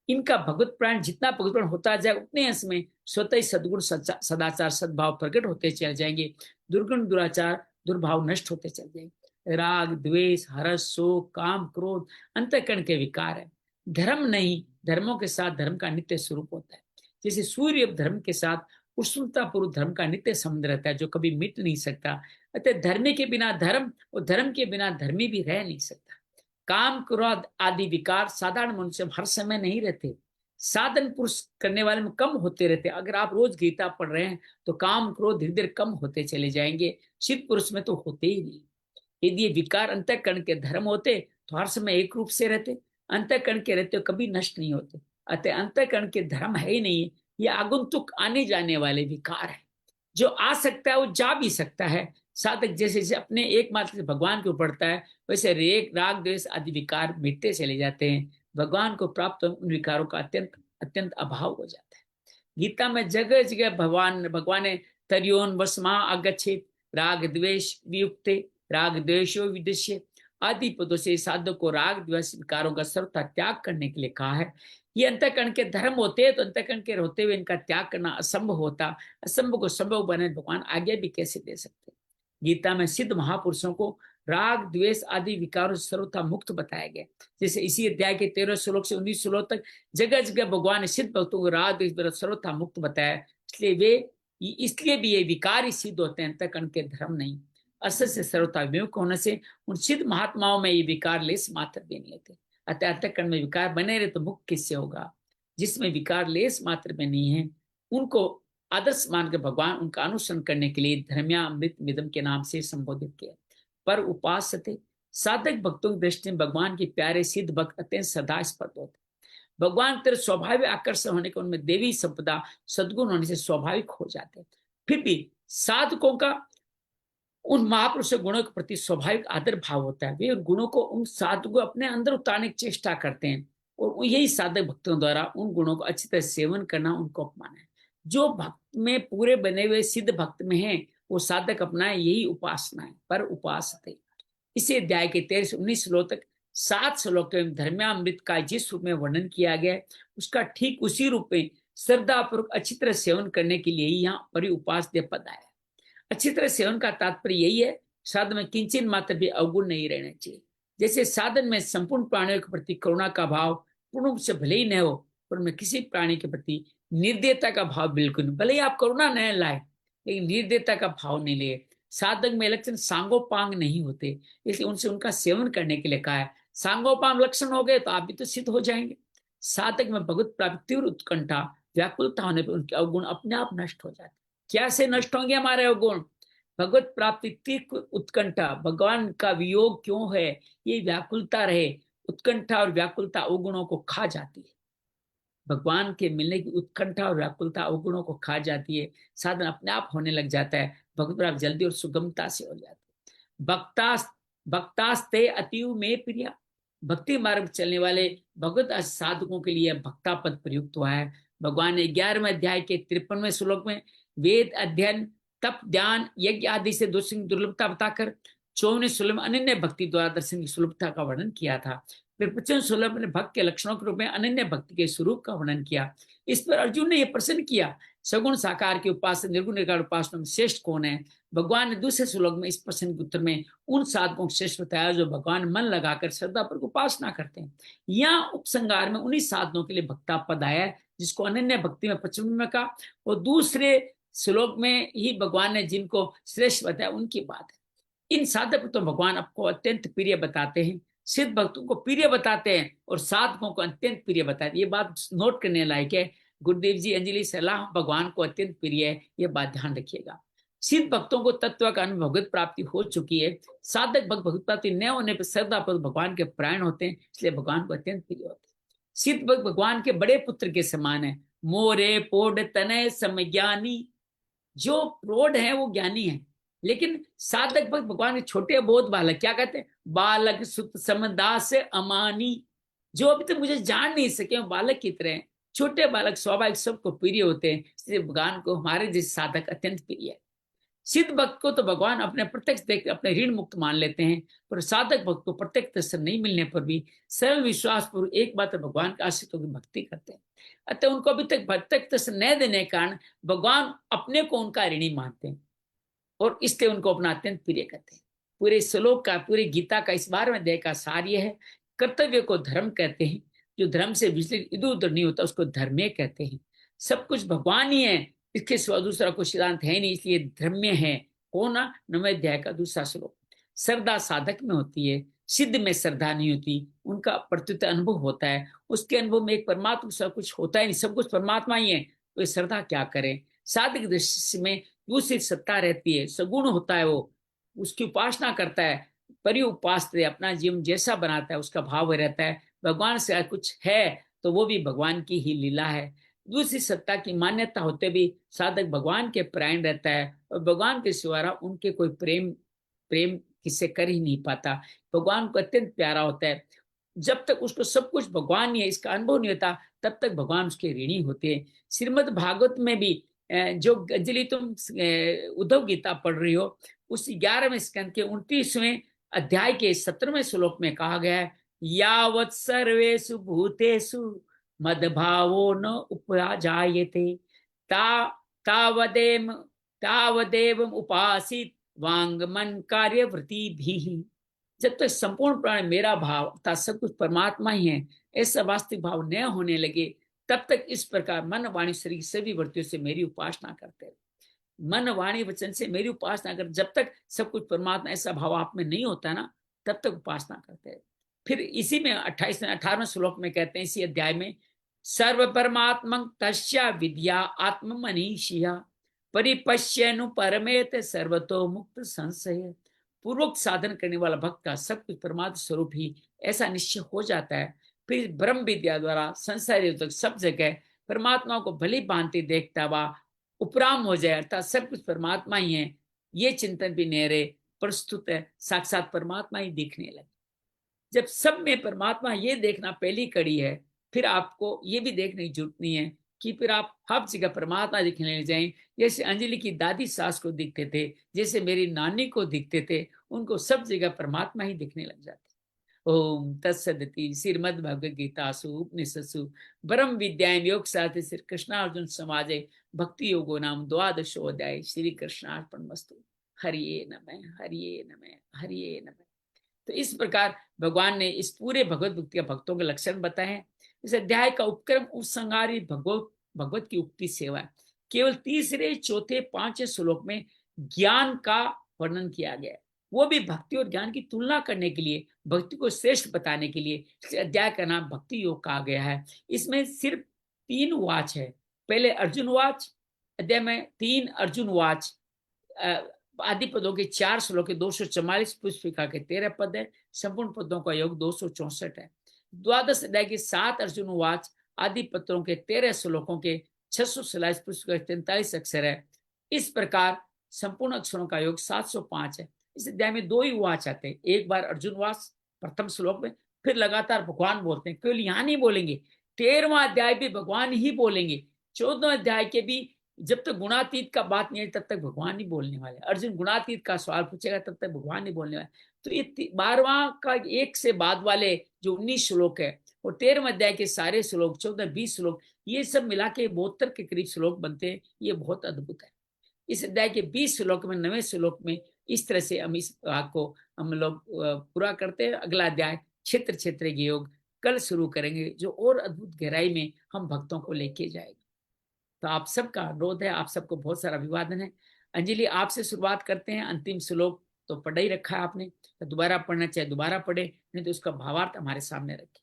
इनका भगवत प्राण जितना भगवत प्राण होता जाए उतने अंश में स्वतः ही सद्गुण सदाचार सद्भाव प्रकट होते चले जाएंगे, दुर्गुण दुराचार दुर्भाव नष्ट होते चले जाएंगे। राग द्वेष हर्ष शोक काम क्रोध अंतःकरण के विकार है, धर्म नहीं। धर्मों के साथ धर्म का नित्य स्वरूप होता है। जैसे सूर्य धर्म के साथ उष्णता पूर्व धर्म का नित्य संबंध रहता है जो कभी मिट नहीं सकता। अतः धर्म के बिना धर्म और धर्म के बिना धर्मी भी रह नहीं सकता। काम क्रोध आदि विकार साधारण मनुष्य हर समय नहीं रहते, साधन पुरुष करने वाले में कम होते रहते। अगर आप रोज गीता पढ़ रहे हैं तो काम क्रोध धीरे धीरे कम होते चले जाएंगे, सिद्ध पुरुष में तो होते ही नहीं। यदि ये विकार अंतःकरण के धर्म होते तो हर समय एक रूप से रहते, अंतःकरण के रहते कभी नष्ट नहीं होते। अतः अंतःकरण के धर्म है ही नहीं, ये आगंतुक आने जाने वाले विकार है। जो आ सकता है वो जा भी सकता है। साधक जैसे जैसे अपने एकमात्र से भगवान को पढ़ता है वैसे राग द्वेष आदि विकार मिटते चले जाते हैं। भगवान को प्राप्त उन विकारों का अत्यंत अभाव हो जाता है। गीता में जगह जगह भगवान तरियोन वसमा अगच्छेत राग द्वेष वियुक्ते राग द्वेषो विदुष्य आदि पदों से साधक को राग द्वेष विकारों का सर्वथा त्याग करने के लिए कहा है। ये अंतःकरण के धर्म होते हैं तो अंतःकरण के होते हुए इनका त्याग करना असंभव होता। असंभव को संभव बने भगवान आगे भी कैसे दे सकते। गीता में सिद्ध महापुरुषों को राग द्वेष आदि विकारों से सर्वथा मुक्त बताया गया। जैसे इसी अध्याय के 13 श्लोक से 19 श्लोक तक जगह जगह भगवान ने सिद्ध भक्तों को राग द्वेष सर्वथा मुक्त बताया। इसलिए भी ये विकार ही सिद्ध होते हैं, अंतःकरण के धर्म नहीं। असत से सर्वथा विमुख होने से उन सिद्ध महात्माओं में ये विकार लेस मात्र भी नहीं होते। अतः अंतःकरण में विकार बने रहे तो मुक्त किससे होगा? जिसमें विकार लेस मात्र में नहीं है उनको आदर्श मानकर भगवान उनका अनुसरण करने के लिए धर्म्या अमृत मिदम के नाम से संबोधित किया। पर उपासते साधक भक्तों की दृष्टि में भगवान के प्यारे सिद्ध भक्त अत्यंत सदास्पर्द होते। भगवान की तरफ स्वाभाविक आकर्षण होने के उनमें देवी संपदा सद्गुण होने से स्वाभाविक हो जाते। फिर भी साधकों का उन महापुरुष गुणों के प्रति स्वाभाविक आदर भाव होता है। वे उन गुणों को, उन साधु को अपने अंदर उतारने की चेष्टा करते हैं, और यही साधक भक्तों द्वारा उन गुणों को अच्छी तरह सेवन करना उनको अपमान है। जो भक्त में पूरे बने हुए सिद्ध भक्त में है, वो साधक अपनाए, यही उपासना है। पर उपासते, इसी अध्याय के 13 से 19 श्लोक तक 7 श्लोक में धर्मामृत का जिस रूप में वर्णन किया गया है, उसका ठीक उसी रूप में श्रद्धापूर्वक अच्छी तरह सेवन करने के लिए यहाँ पर उपास्य पद आया। अच्छी तरह सेवन का तात्पर्य यही है, साधन में किंचन मात्र भी अवगुण नहीं रहना चाहिए। जैसे साधन में संपूर्ण प्राणियों के प्रति करुणा का भाव पूर्ण रूप से भले ही न हो, पर उनमें किसी प्राणी के प्रति निर्दयता का भाव बिल्कुल नहीं। भले ही आप करुणा न लाए, लेकिन निर्दयता का भाव नहीं लिए। साधक में लक्षण सांगोपांग नहीं होते, इसलिए उनसे उनका सेवन करने के लिए कहा है। सांगोपांग लक्षण हो गए तो आप भी तो सिद्ध हो जाएंगे। साधक में भगवत प्राप्ति तीव्र उत्कंठा व्याकुलता होने पर उनके अवगुण अपने आप नष्ट हो जाते। कैसे नष्ट होंगे हमारे अवगुण? भगवत प्राप्ति तीव्र उत्कंठा, भगवान का वियोग क्यों है, ये व्याकुलता रहे। उत्कंठा और व्याकुलता अवगुणों को खा जाती है। भगवान के मिलने की उत्कंठा और व्याकुलता अवगुणों को खा जाती है। साधन अपने आप होने लग जाता है, भगवत प्राप्ति जल्दी और सुगमता से हो जाती है। भक्तास्ते अतीव में प्रिया, भक्ति मार्ग चलने वाले भगवत साधकों के लिए भक्ता पद प्रयुक्त हुआ है। भगवान ने 11वें अध्याय के 53वें श्लोक में वेद अध्ययन, तप, ध्यान, यज्ञ आदि से दर्शन की दुर्लभता बताकर 54वें श्लोक में अनन्य भक्ति द्वारा दर्शन की सुलभता का वर्णन किया था। फिर 55वें श्लोक में भक्त के लक्षणों के रूप में अनन्य भक्ति के स्वरूप का वर्णन किया। इस पर अर्जुन ने यह प्रश्न किया, सगुण साकार के उपासना निर्गुण निराकार उपासना में श्रेष्ठ कौन है? भगवान ने दूसरे श्लोक में इस प्रश्न के उत्तर में उन साधकों को श्रेष्ठ बताया जो भगवान मन लगाकर श्रद्धा पर उपासना करते हैं। यहाँ उपसंगार में उन्हीं साधनों के लिए भक्ता पद आया है, जिसको अनन्य भक्ति में 55 में कहा, और दूसरे श्लोक में ही भगवान ने जिनको श्रेष्ठ बताया उनकी बात है। इन साधक तो भगवान आपको अत्यंत प्रिय बताते हैं, सिद्ध भक्तों को प्रिय बताते हैं और साधकों को अत्यंत प्रिय बताते हैं। ये बात नोट करने लायक है। गुरुदेव जी अंजलि सलाह भगवान को अत्यंत प्रिय है, ये बात ध्यान रखिएगा। सिद्ध भक्तों को तत्व का अनुभव भगवत प्राप्ति हो चुकी है। साधक भक्त भगवत प्राप्ति न होने पर श्रद्धा पर भगवान के प्राण होते हैं, इसलिए भगवान को अत्यंत प्रिय होते हैं। सिद्ध भक्त भगवान के बड़े पुत्र के समान है। मोरे पोड तनय समज्ञानी, जो प्रौढ़ है वो ज्ञानी है, लेकिन साधक भक्त भगवान के छोटे बोध बालक, क्या कहते हैं? बालक सुत समदास अमानी, जो अभी तक मुझे जान नहीं सके वो बालक की तरह है। छोटे बालक स्वाभाविक सबको प्रिय होते हैं, इसलिए भगवान को हमारे जैसे साधक अत्यंत प्रिय है। सिद्ध भक्त को तो भगवान अपने प्रत्यक्ष देख अपने ऋण मुक्त मान लेते हैं, पर साधक भक्त को प्रत्यक्ष दर्शन नहीं मिलने पर भी सरल विश्वास पूर्वक एक बात भगवान के आश्रितों की भक्ति करते हैं। अतः उनको अभी तक प्रत्यक्ष दर्शन न देने के कारण भगवान अपने को उनका ऋणी मानते हैं और इसलिए उनको अपना अत्यंत प्रिय करते हैं। पूरे श्लोक का, पूरी गीता का इस बार में देखा सार यह है, कर्तव्य को धर्म कहते हैं। जो धर्म से विचलित इधर उधर नहीं होता उसको धर्म्य कहते हैं। सब कुछ भगवान ही है, इसके सिवा दूसरा कोई सिद्धांत है नहीं, इसलिए धर्म्य है। कौन? 9वें अध्याय का दूसरा श्लोक। श्रद्धा साधक में होती है, सिद्ध में श्रद्धा नहीं होती। उनका प्रत्युत अनुभव होता है, उसके अनुभव में एक परमात्मा सब कुछ होता है नहीं, सब कुछ परमात्मा ही है, तो श्रद्धा क्या करें? साधक दृष्टि में दूसरी सत्ता रहती है, सगुण होता है, वो उसकी उपासना करता है, परि उपास्य अपना जीवन जैसा बनाता है उसका भाव रहता है। भगवान से कुछ है तो वो भी भगवान की ही लीला है। दूसरी सत्ता की मान्यता होते भी साधक भगवान के प्राण रहता है और भगवान के सिवा उनके कोई प्रेम किससे कर ही नहीं पाता। भगवान को अत्यंत प्यारा होता है। जब तक उसको सब कुछ भगवान ही है इसका अनुभव नहीं होता, तब तक भगवान उसके ऋणी होते हैं। श्रीमद् भागवत में भी जो अंजलि तुम उद्धव गीता पढ़ रही हो, उस 11वें स्कंद के 29वें अध्याय के 17वें श्लोक में कहा गया है, यावत् सर्वेषु भूतेषु मद्भावो न उपजायते तावदेव उपासित वांग मन कार्यवृत्तिभिः। जब तक संपूर्ण प्राण मेरा भाव अर्थात सब कुछ परमात्मा ही है ऐसा वास्तविक भाव न होने लगे, तब तक इस प्रकार मन वाणी शरीर सभी वृत्तियों से मेरी उपासना करते हैं। मन वाणी वचन से मेरी उपासना कर, जब तक सब कुछ परमात्मा ऐसा भाव आप में नहीं होता ना, तब तक उपासना करते हैं। फिर इसी में 18वें श्लोक में कहते हैं, इसी अध्याय में, सर्व परमात्मं तस्या विद्या आत्म मनीषिया परिपश्यनु परमेत सर्वतो मुक्त संशय। पूर्वक साधन करने वाला भक्त का सब कुछ परमात्मा स्वरूप ही ऐसा निश्चय हो जाता है। फिर ब्रह्म विद्या द्वारा संसारी तक सब जगह परमात्मा को भली भांति देखता हुआ उपराम हो जाए, अर्थात सब कुछ परमात्मा ही है, ये चिंतन भी नेरे प्रस्तुत है, साक्षात परमात्मा ही दिखने लगे। जब सब में परमात्मा ये देखना पहली कड़ी है, फिर आपको ये भी देखने की जरूरत नहीं है कि फिर आप हर जगह परमात्मा दिखने लग जाएं। जैसे अंजलि की दादी सास को दिखते थे, जैसे मेरी नानी को दिखते थे, उनको सब जगह परमात्मा ही दिखने लग जाते। ओम तत्सदिति श्रीमद् भगवद गीतासु उपनिषत्सु ब्रह्म विद्यायां योग शास्त्रे श्री कृष्णार्जुन समाजे भक्ति योगो नाम द्वादशोऽध्याय। श्री कृष्णार्पणमस्तु। हरिये नमः, हरिये नमः, हरिये नमः। तो इस प्रकार भगवान ने इस पूरे भगवत भक्ति का भक्तों के लक्षण बताए हैं। इस अध्याय का उपक्रम उपसंहारी भगवत की उक्ति सेवा है। केवल तीसरे, चौथे, पांचवें श्लोक में ज्ञान का वर्णन किया गया है, वो भी भक्ति और ज्ञान की तुलना करने के लिए, भक्ति को श्रेष्ठ बताने के लिए इस अध्याय का नाम भक्ति योग कहा गया है। इसमें सिर्फ 3 वाच है। पहले अर्जुन वाच, अध्याय में 3 अर्जुन वाच, आदि पदों के 4 श्लोक के 244, पुष्पिका के 13 पद है, संपूर्ण पदों का योग 264 है। द्वादश अध्याय के 7 अर्जुन वाच, आदि पत्रों के 13 श्लोकों के 647, पुष्पिका के 43 अक्षर है। इस प्रकार संपूर्ण अक्षरों का योग 705 है। इस अध्याय में 2 ही वाच आते हैं, एक बार अर्जुन वाच प्रथम श्लोक में, फिर लगातार भगवान बोलते हैं। केवल यहाँ नहीं बोलेंगे, 13वां अध्याय भी भगवान ही बोलेंगे। 14वां अध्याय के भी जब तक गुणातीत का बात नहीं है तब तक भगवान ही बोलने वाले। अर्जुन गुणातीत का सवाल पूछेगा तब तक भगवान ही बोलने वाले। तो ये 12वां का एक से बाद वाले जो 19 श्लोक है, और 13वें अध्याय के सारे श्लोक, 14-20 श्लोक, ये सब मिला के 72 के करीब श्लोक बनते हैं। ये बहुत अद्भुत है। इस अध्याय के 20 श्लोक में, 9वें श्लोक में, इस तरह से हम इस भाग को हम लोग पूरा करते हैं। अगला अध्याय क्षेत्र क्षेत्र के योग कल शुरू करेंगे, जो और अद्भुत गहराई में हम भक्तों को लेके जाएगा। तो आप सबका अनुरोध है, आप सबको बहुत सारा अभिवादन है। अंजलि, आपसे शुरुआत करते हैं। अंतिम श्लोक तो पढ़ा ही रखा है आपने, तो दोबारा पढ़ना चाहे दोबारा पढ़े, नहीं तो उसका भावार्थ हमारे सामने रखें।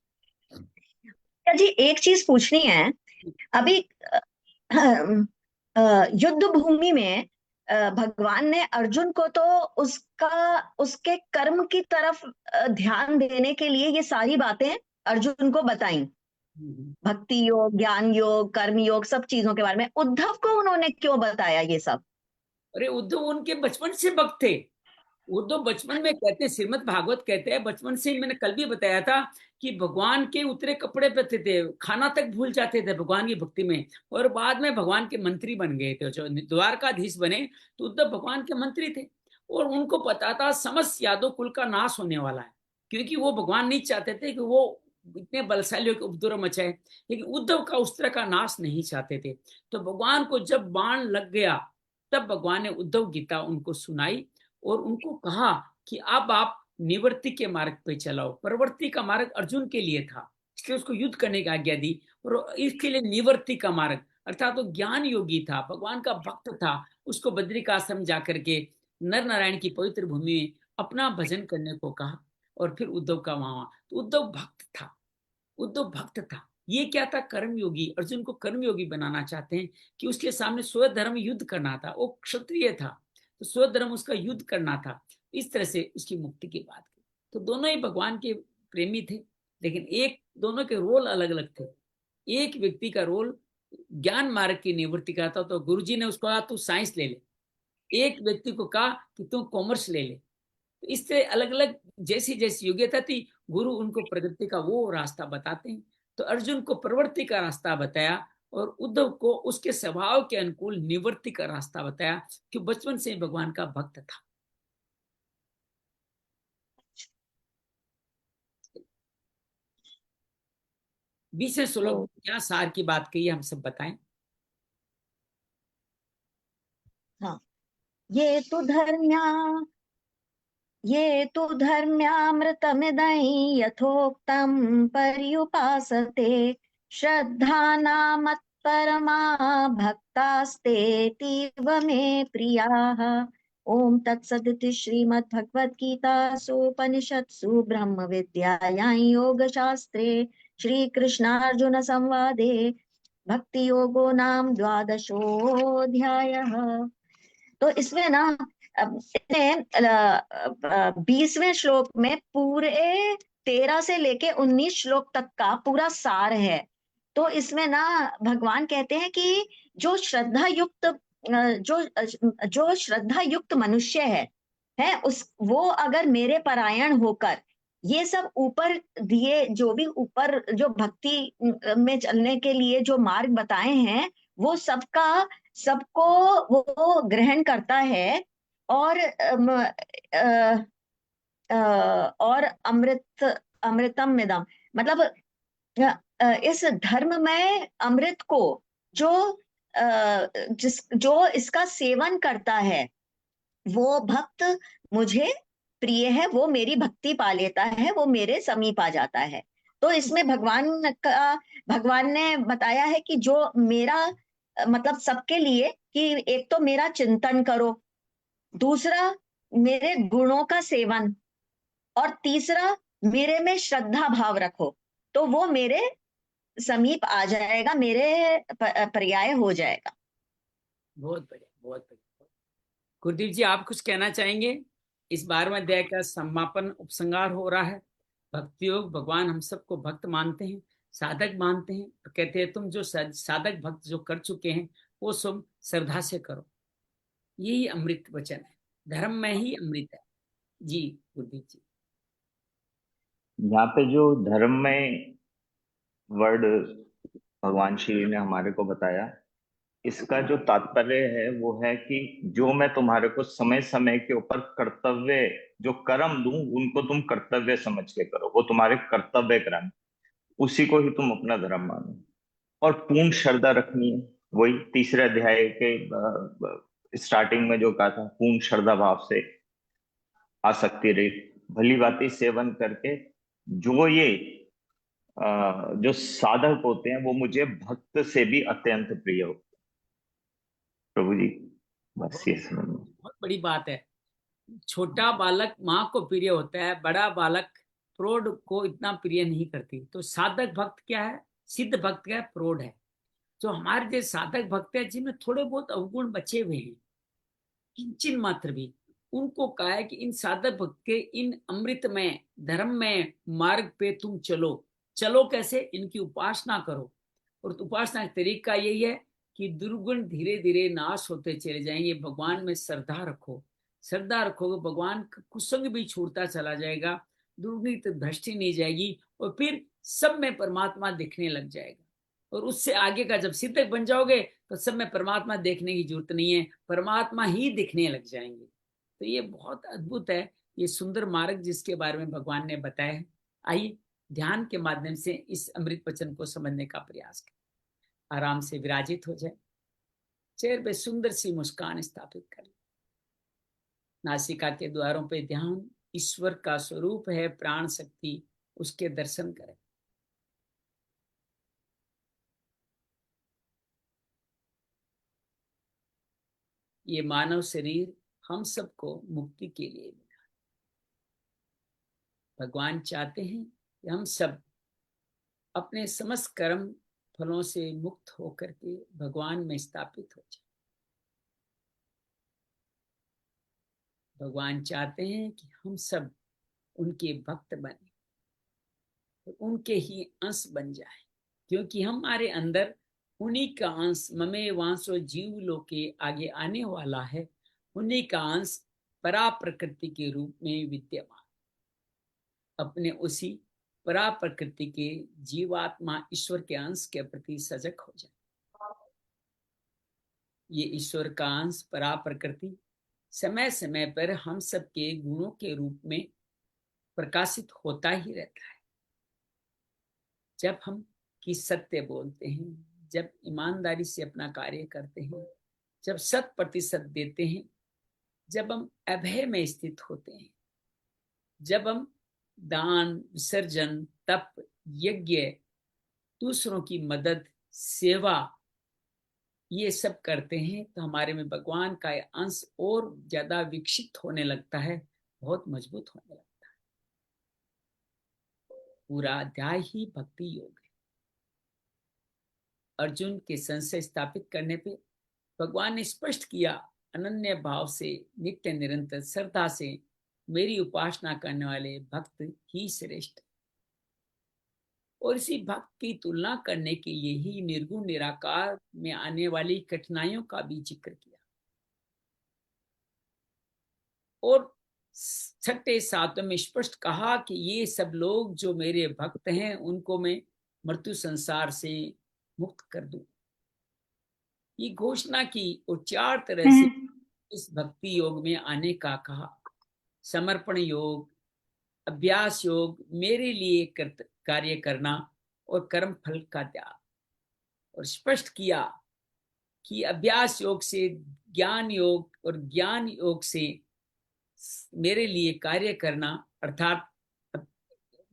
जी एक चीज पूछनी है। अभी युद्ध भूमि में भगवान ने अर्जुन को तो उसके कर्म की तरफ ध्यान देने के लिए ये सारी बातें अर्जुन को बताई, भक्ति योग, ज्ञान योग, कर्म योग, सब चीजों के बारे में। उद्धव को उन्होंने क्यों बताया ये सब? अरे उद्धव उनके बचपन से भक्त थे। उद्धव बचपन में कहते हैं, श्रीमद् भागवत कहते हैं, बचपन से ही, मैंने कल भी बताया था कि भगवान के उतरे कपड़े पहनते थे, खाना तक भूल जाते थे भगवान की भक्ति में, और बाद में भगवान के मंत्री बन गए थे। जो द्वारकाधीश बने तो उद्धव भगवान के मंत्री थे, और उनको पता था समस्त यादव कुल का नाश होने वाला है, क्योंकि वो भगवान नहीं चाहते थे कि वो इतने बलशालियों के उपद्रव मचाए, लेकिन उद्धव का उस तरह का नाश नहीं चाहते थे। तो भगवान को जब बाण लग गया, तब भगवान ने उद्धव गीता उनको सुनाई और उनको कहा कि अब आप निवृत्ति के मार्ग पे चलाओ। प्रवृत्ति का मार्ग अर्जुन के लिए था, इसलिए उसको युद्ध करने की आज्ञा दी, और इसके लिए निवृत्ति का मार्ग अर्थात तो ज्ञान योगी था, भगवान का भक्त था, उसको बद्रिकाश्रम जाकर के नर नारायण की पवित्र भूमि में अपना भजन करने को कहा, और फिर उद्धव का वहां। तो उद्धव भक्त था, उद्धव भक्त था। ये क्या था? कर्मयोगी। अर्जुन को कर्मयोगी बनाना चाहते हैं कि उसके सामने स्वधर्म युद्ध करना था। वो क्षत्रिय था, तो स्वधर्म उसका युद्ध करना था। इस तरह से उसकी मुक्ति की बात की। तो दोनों ही भगवान के प्रेमी थे, लेकिन एक दोनों के रोल अलग अलग थे। एक व्यक्ति का रोल ज्ञान मार्ग की निवृत्ति का था, तो गुरुजी ने उसको कहा तू साइंस ले ले। एक व्यक्ति को कहा कि तू कॉमर्स ले ले। तो इससे अलग अलग जैसी जैसी योग्यता थी, गुरु उनको प्रगति का वो रास्ता बताते हैं। तो अर्जुन को प्रवृत्ति का रास्ता बताया, और उद्धव को उसके स्वभाव के अनुकूल निवृत्ति का रास्ता बताया, कि बचपन से भगवान का भक्त था। 20वें श्लोक क्या सार की बात कही, हम सब बताएं। हाँ, ये तो धर्म्यामृतमिदं यथोक्तं पर्युपासते श्रद्धानामत्परमा भक्तास्तेतीव मे प्रियाः। ओम तत्सदिति श्रीमद्भगवद्गीतासूपनिषत्सु ब्रह्म विद्यायां योगशास्त्रे श्रीकृष्णार्जुन संवादे भक्ति योगो नाम 12वाध्यायः। तो इसमें ना 20वें श्लोक में पूरे 13 से लेके 19 श्लोक तक का पूरा सार है। तो इसमें ना भगवान कहते हैं कि जो श्रद्धा युक्त जो श्रद्धा युक्त मनुष्य है वो अगर मेरे परायण होकर ये सब ऊपर दिए, जो भी ऊपर जो भक्ति में चलने के लिए जो मार्ग बताए हैं, वो सबको वो ग्रहण करता है, और और अमृतम मिदम, मतलब इस धर्म में अमृत को जो जो इसका सेवन करता है, वो भक्त मुझे प्रिय है, वो मेरी भक्ति पा लेता है, वो मेरे समीप आ जाता है। तो इसमें भगवान ने बताया है कि जो मेरा मतलब सबके लिए, कि एक तो मेरा चिंतन करो, दूसरा मेरे गुणों का सेवन, और तीसरा मेरे में श्रद्धा भाव रखो, तो वो मेरे समीप आ जाएगा, मेरे पर्याय हो जाएगा। बहुत बढ़िया, बहुत बढ़िया। गुरुदेव जी, आप कुछ कहना चाहेंगे? इस 12वें अध्याय का समापन उपसंहार हो रहा है। भक्ति योग, भगवान हम सबको भक्त मानते हैं, साधक मानते हैं, तो कहते हैं तुम जो साधक भक्त जो कर चुके हैं वो सब श्रद्धा से करो। यही अमृत वचन है, धर्म में ही अमृत है। जी गुरुदेव जी। यहाँ पे जो धर्म में वर्ड भगवान श्री ने हमारे को बताया, इसका जो तात्पर्य है वो है कि जो मैं तुम्हारे को समय समय के ऊपर कर्तव्य जो कर्म दूं, उनको तुम कर्तव्य समझ के करो, वो तुम्हारे कर्तव्य कर्म, उसी को ही तुम अपना धर्म मानो। और पूर्ण श्रद्धा रखनी है, वही तीसरे अध्याय के स्टार्टिंग में जो कहा था, पूर्ण श्रद्धा भाव से आसक्ति रहित भली भांति सेवन करके, जो ये जो साधक होते हैं वो मुझे भक्त से भी अत्यंत प्रिय होते हैं। प्रभु जी, बस ये समझ में। बहुत बड़ी बात है। छोटा बालक माँ को प्रिय होता है, बड़ा बालक प्रौढ़ को इतना प्रिय नहीं करती। तो साधक भक्त क्या है? सिद्ध भक्त क्या है? प्रौढ़ है। जो हमारे जो साधक भक्त है, जिनमें थोड़े बहुत अवगुण बचे हुए हैं, किंचन मात्र भी, उनको कहा है कि इन साधक भक्त के इन अमृत में धर्म में मार्ग पे तुम चलो। चलो कैसे? इनकी उपासना करो। और उपासना का तरीका यही है कि दुर्गुण धीरे धीरे नाश होते चले जाएंगे। भगवान में श्रद्धा रखो, श्रद्धा रखोगे, भगवान का कुसंग भी छूटता चला जाएगा, दुर्गुण भ्रष्टि नहीं जाएगी, और फिर सब में परमात्मा दिखने लग जाएगा। और उससे आगे का जब सिद्धक बन जाओगे तो सब में परमात्मा देखने की जरूरत नहीं है, परमात्मा ही दिखने लग जाएंगे। तो ये बहुत अद्भुत है, ये सुंदर मार्ग जिसके बारे में भगवान ने बताया है। आइए ध्यान के माध्यम से इस अमृत वचन को समझने का प्रयास करें। आराम से विराजित हो जाए, चेहरे पे सुंदर सी मुस्कान स्थापित करें, नासिका के द्वारों पे ध्यान, ईश्वर का स्वरूप है प्राण शक्ति, उसके दर्शन करें। ये मानव शरीर हम सबको मुक्ति के लिए मिला। भगवान चाहते हैं कि हम सब अपने समस्त कर्म फलों से मुक्त होकर के भगवान में स्थापित हो जाए। भगवान चाहते हैं कि हम सब उनके भक्त बने, तो उनके ही अंश बन जाए, क्योंकि हमारे अंदर उन्हीं का अंश ममे वांसो जीव लोके आगे आने वाला है। उन्हीं का अंश परा प्रकृति के रूप में विद्यमान, अपने उसी परा प्रकृति के जीवात्मा ईश्वर के अंश के प्रति सजग हो जाए। ये ईश्वर का अंश परा प्रकृति समय समय पर हम सबके गुणों के रूप में प्रकाशित होता ही रहता है। जब हम की सत्य बोलते हैं, जब ईमानदारी से अपना कार्य करते हैं, जब 100% देते हैं, जब हम अभय में स्थित होते हैं, जब हम दान, विसर्जन, तप, यज्ञ, दूसरों की मदद, सेवा, ये सब करते हैं, तो हमारे में भगवान का अंश और ज्यादा विकसित होने लगता है, बहुत मजबूत होने लगता है। पूरा अध्याय ही भक्ति योग है। अर्जुन के संशय स्थापित करने पे भगवान ने स्पष्ट किया, अनन्य भाव से नित्य निरंतर श्रद्धा से मेरी उपासना करने वाले भक्त ही श्रेष्ठ। और इसी भक्त की तुलना करने के लिए ही निर्गुण निराकार में आने वाली कठिनाइयों का भी जिक्र किया। और छठे सातवें में स्पष्ट कहा कि ये सब लोग जो मेरे भक्त हैं उनको मैं मृत्यु संसार से मुक्त कर दूं। ये घोषणा की और 4 तरह से इस भक्ति योग में आने का कहा। समर्पण योग, अभ्यास योग, मेरे लिए कार्य करना और कर्म फल का त्याग। और स्पष्ट किया कि अभ्यास योग से ज्ञान योग और ज्ञान योग से मेरे लिए कार्य करना, अर्थात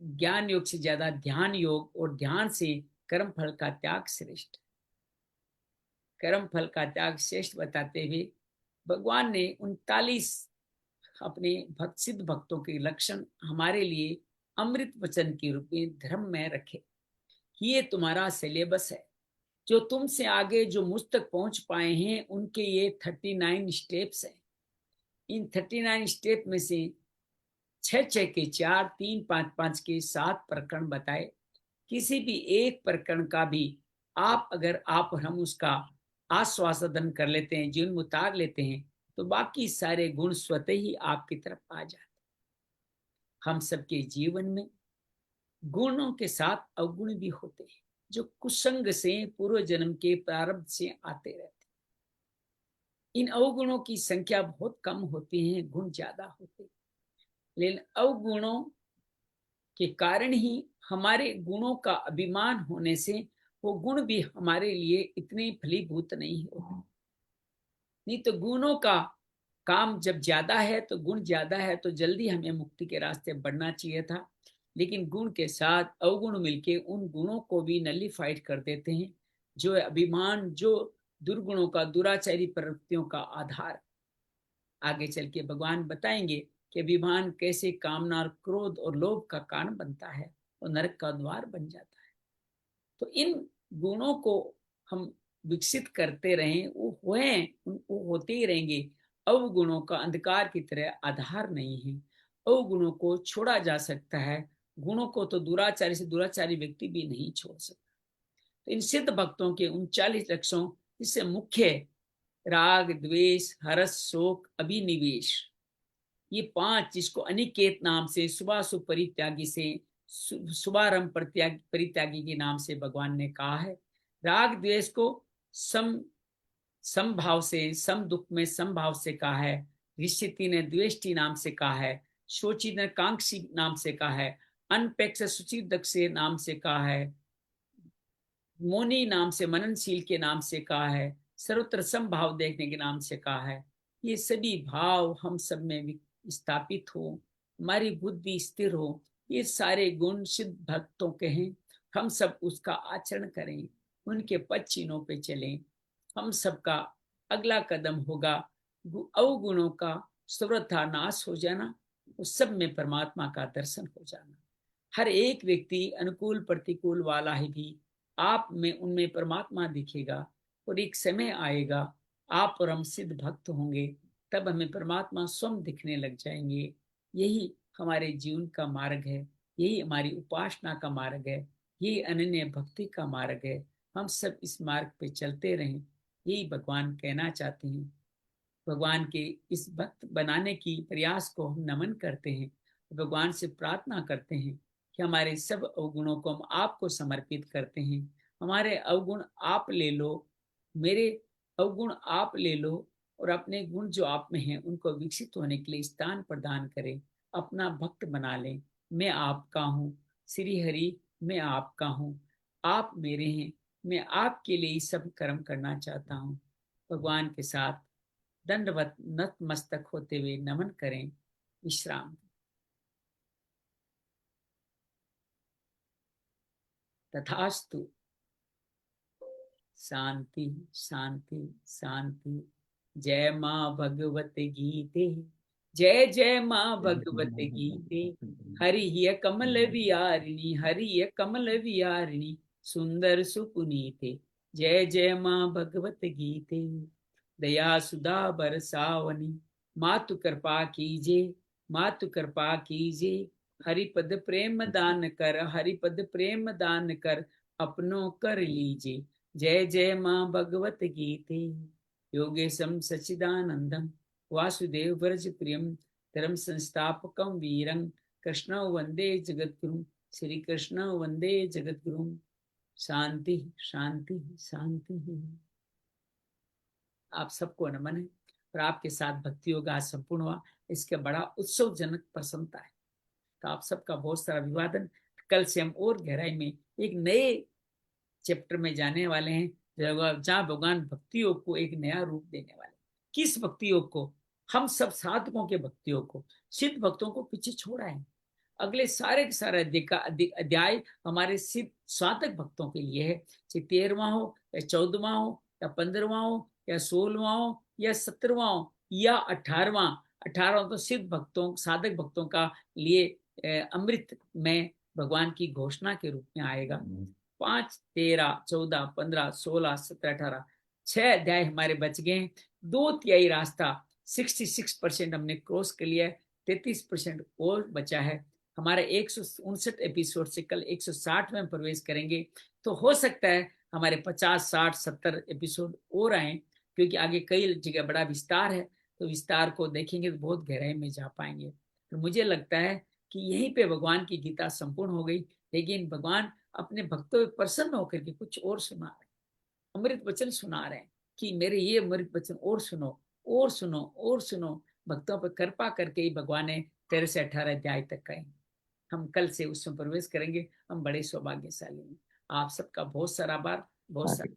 ज्ञान योग से ज्यादा ध्यान योग और ध्यान से कर्म फल का त्याग श्रेष्ठ। कर्म फल का त्याग श्रेष्ठ बताते हुए भगवान ने 39 अपने भक्त सिद्ध भक्तों के लक्षण हमारे लिए अमृत वचन के रूप में धर्म में रखे। ये तुम्हारा सिलेबस है। जो तुमसे आगे जो मुझ तक पहुंच पाए हैं उनके ये 39 स्टेप्स हैं। इन 39 स्टेप में से 6 के 4, 3, 5 के 7 प्रकरण बताए। किसी भी एक प्रकरण का भी आप अगर आप और हम उसका आस्वादन कर लेते हैं, जीवन में उतार लेते हैं, तो बाकी सारे गुण स्वतः ही आपकी तरफ आ जाते हैं। हम सबके जीवन में गुणों के साथ अवगुण भी होते हैं जो कुसंग से पूर्व जन्म के प्रारब्ध से आते रहते हैं। इन अवगुणों की संख्या बहुत कम होती है, गुण ज्यादा होते हैं। लेकिन अवगुणों के कारण ही हमारे गुणों का अभिमान होने से वो गुण भी हमारे लिए इतने फलीभूत नहीं होते। नहीं तो गुणों का काम जब ज्यादा है तो गुण ज्यादा है तो जल्दी हमें मुक्ति के रास्ते बढ़ना चाहिए था। लेकिन गुण के साथ अवगुण मिलके उन गुणों को भी नलिफाइड कर देते हैं, जो अभिमान, जो दुर्गुणों का, दुराचारी प्रवृत्तियों का आधार। आगे चल के भगवान बताएंगे कि अभिमान कैसे कामना, क्रोध और लोभ का कारण बनता है और नरक का द्वार बन जाता है। तो इन गुणों को हम विकसित करते रहें, वो होते ही रहेंगे। अवगुणों का अंधकार की तरह आधार नहीं है। अवगुणों को छोड़ा जा सकता है, गुणों को तो दुराचारी से दुराचारी व्यक्ति भी नहीं छोड़ सकता। तो इन सिद्ध भक्तों के 39 लक्षणों, जिससे मुख्य राग, द्वेष, हर्ष, शोक, अभिनिवेश, ये 5, जिसको अनिकेत नाम से, शुभाशुभ परित्यागी से, शुभारंभ परित्यागी के नाम से भगवान ने कहा है। राग द्वेष को समभाव से, सम दुख में समभाव से कहा है। ऋषिति ने द्वेष्टि नाम से कहा है। शोची ने कांक्षी नाम से कहा है। अनपेक्ष सुचिदक से नाम से कहा है। मौनी नाम से, मननशील के नाम से कहा है। सर्वत्र समभाव देखने के नाम से कहा है। ये सभी भाव हम सब में स्थापित हो, हमारी बुद्धि स्थिर हो, ये सारे गुण सिद्ध भक्तों के हैं। हम सब उसका आचरण करें, उनके पद चिन्हों पे चलें। हम सबका अगला कदम होगा अवगुणों का सर्वथा नाश हो जाना, उस सब में परमात्मा का दर्शन हो जाना। हर एक व्यक्ति अनुकूल प्रतिकूल वाला ही भी आप में, उनमें परमात्मा दिखेगा। और एक समय आएगा आप और हम सिद्ध भक्त होंगे, तब हमें परमात्मा स्वयं दिखने लग जाएंगे। यही हमारे जीवन का मार्ग है, यही हमारी उपासना का मार्ग है, यही अनन्य भक्ति का मार्ग है। हम सब इस मार्ग पे चलते रहें, यही भगवान कहना चाहते हैं। भगवान के इस भक्त बनाने की प्रयास को हम नमन करते हैं। भगवान से प्रार्थना करते हैं कि हमारे सब अवगुणों को हम आपको समर्पित करते हैं। हमारे अवगुण आप ले लो, मेरे अवगुण आप ले लो, और अपने गुण जो आप में हैं उनको विकसित होने के लिए स्थान प्रदान करें। अपना भक्त बना लें। मैं आपका हूँ श्री हरि, मैं आपका हूँ, आप मेरे हैं, मैं आपके लिए सब कर्म करना चाहता हूँ। भगवान के साथ दंडवत नतमस्तक होते हुए नमन करें, विश्राम। तथास्तु। शांति शांति शांति। जय माँ भगवत गीते, जय जय माँ भगवत गीते। हरि कमल विहारिणी, हरि कमल विहारिणी, सुंदर सुपुनीते। जय जय माँ भगवत गीते। दया सुधा बरसावनी, मातु कृपा कीजे, मातु कृपा कीजे। हरिपद प्रेम दान कर, हरिपद प्रेम दान कर, अपनों कर लीजे। जय जय माँ भगवत गीते। योगेशम सच्चिदानंदम वासुदेव व्रज प्रियम धर्म संस्थापकम वीरं कृष्ण वंदे जगद्गुरु। श्री कृष्ण वंदे जगद्गुरु। शांति शांति शांति। आप सबको नमन है और आपके साथ भक्ति योग आज संपूर्ण हुआ। इसके बड़ा उत्सवजनक प्रसन्नता है। तो आप सबका बहुत सारा अभिवादन। कल से हम और गहराई में एक नए चैप्टर में जाने वाले हैं, जहाँ भगवान भक्ति योग को एक नया रूप देने वाले। किस भक्ति योग को? हम सब साधकों के भक्ति योग को, सिद्ध भक्तों को पीछे छोड़ा है। अगले सारे के सारे अध्याय हमारे सिद्ध साधक भक्तों के लिए है। चाहे 13वां हो या 14वां हो या 15वां हो या 16वां हो या 17वां हो या 18वां तो सिद्ध भक्तों साधक भक्तों का लिए अमृत में भगवान की घोषणा के रूप में आएगा। 5, 13, 14, 15, 16, 17, 18 6 अध्याय हमारे बच गए हैं। 2/3 रास्ता 66% हमने क्रॉस कर लिया है। 33% और बचा है। हमारे 159 एपिसोड से कल 160 में प्रवेश करेंगे। तो हो सकता है हमारे 50, 60, 70 एपिसोड और आए, क्योंकि आगे कई जगह बड़ा विस्तार है। तो विस्तार को देखेंगे तो बहुत गहराई में जा पाएंगे। तो मुझे लगता है कि यहीं पे भगवान की गीता संपूर्ण हो गई। लेकिन भगवान अपने भक्तों पर प्रसन्न होकर के कुछ और सुना रहे हैं, अमृत वचन सुना रहे हैं कि मेरे ये अमृत वचन और सुनो और सुनो और सुनो। भक्तों पर कृपा करके ही भगवान ने 13 से 18 अध्याय तक कहे। हम कल से उसमें प्रवेश करेंगे। हम बड़े सौभाग्यशाली हैं। आप सबका बहुत सारा आभार, बहुत सारा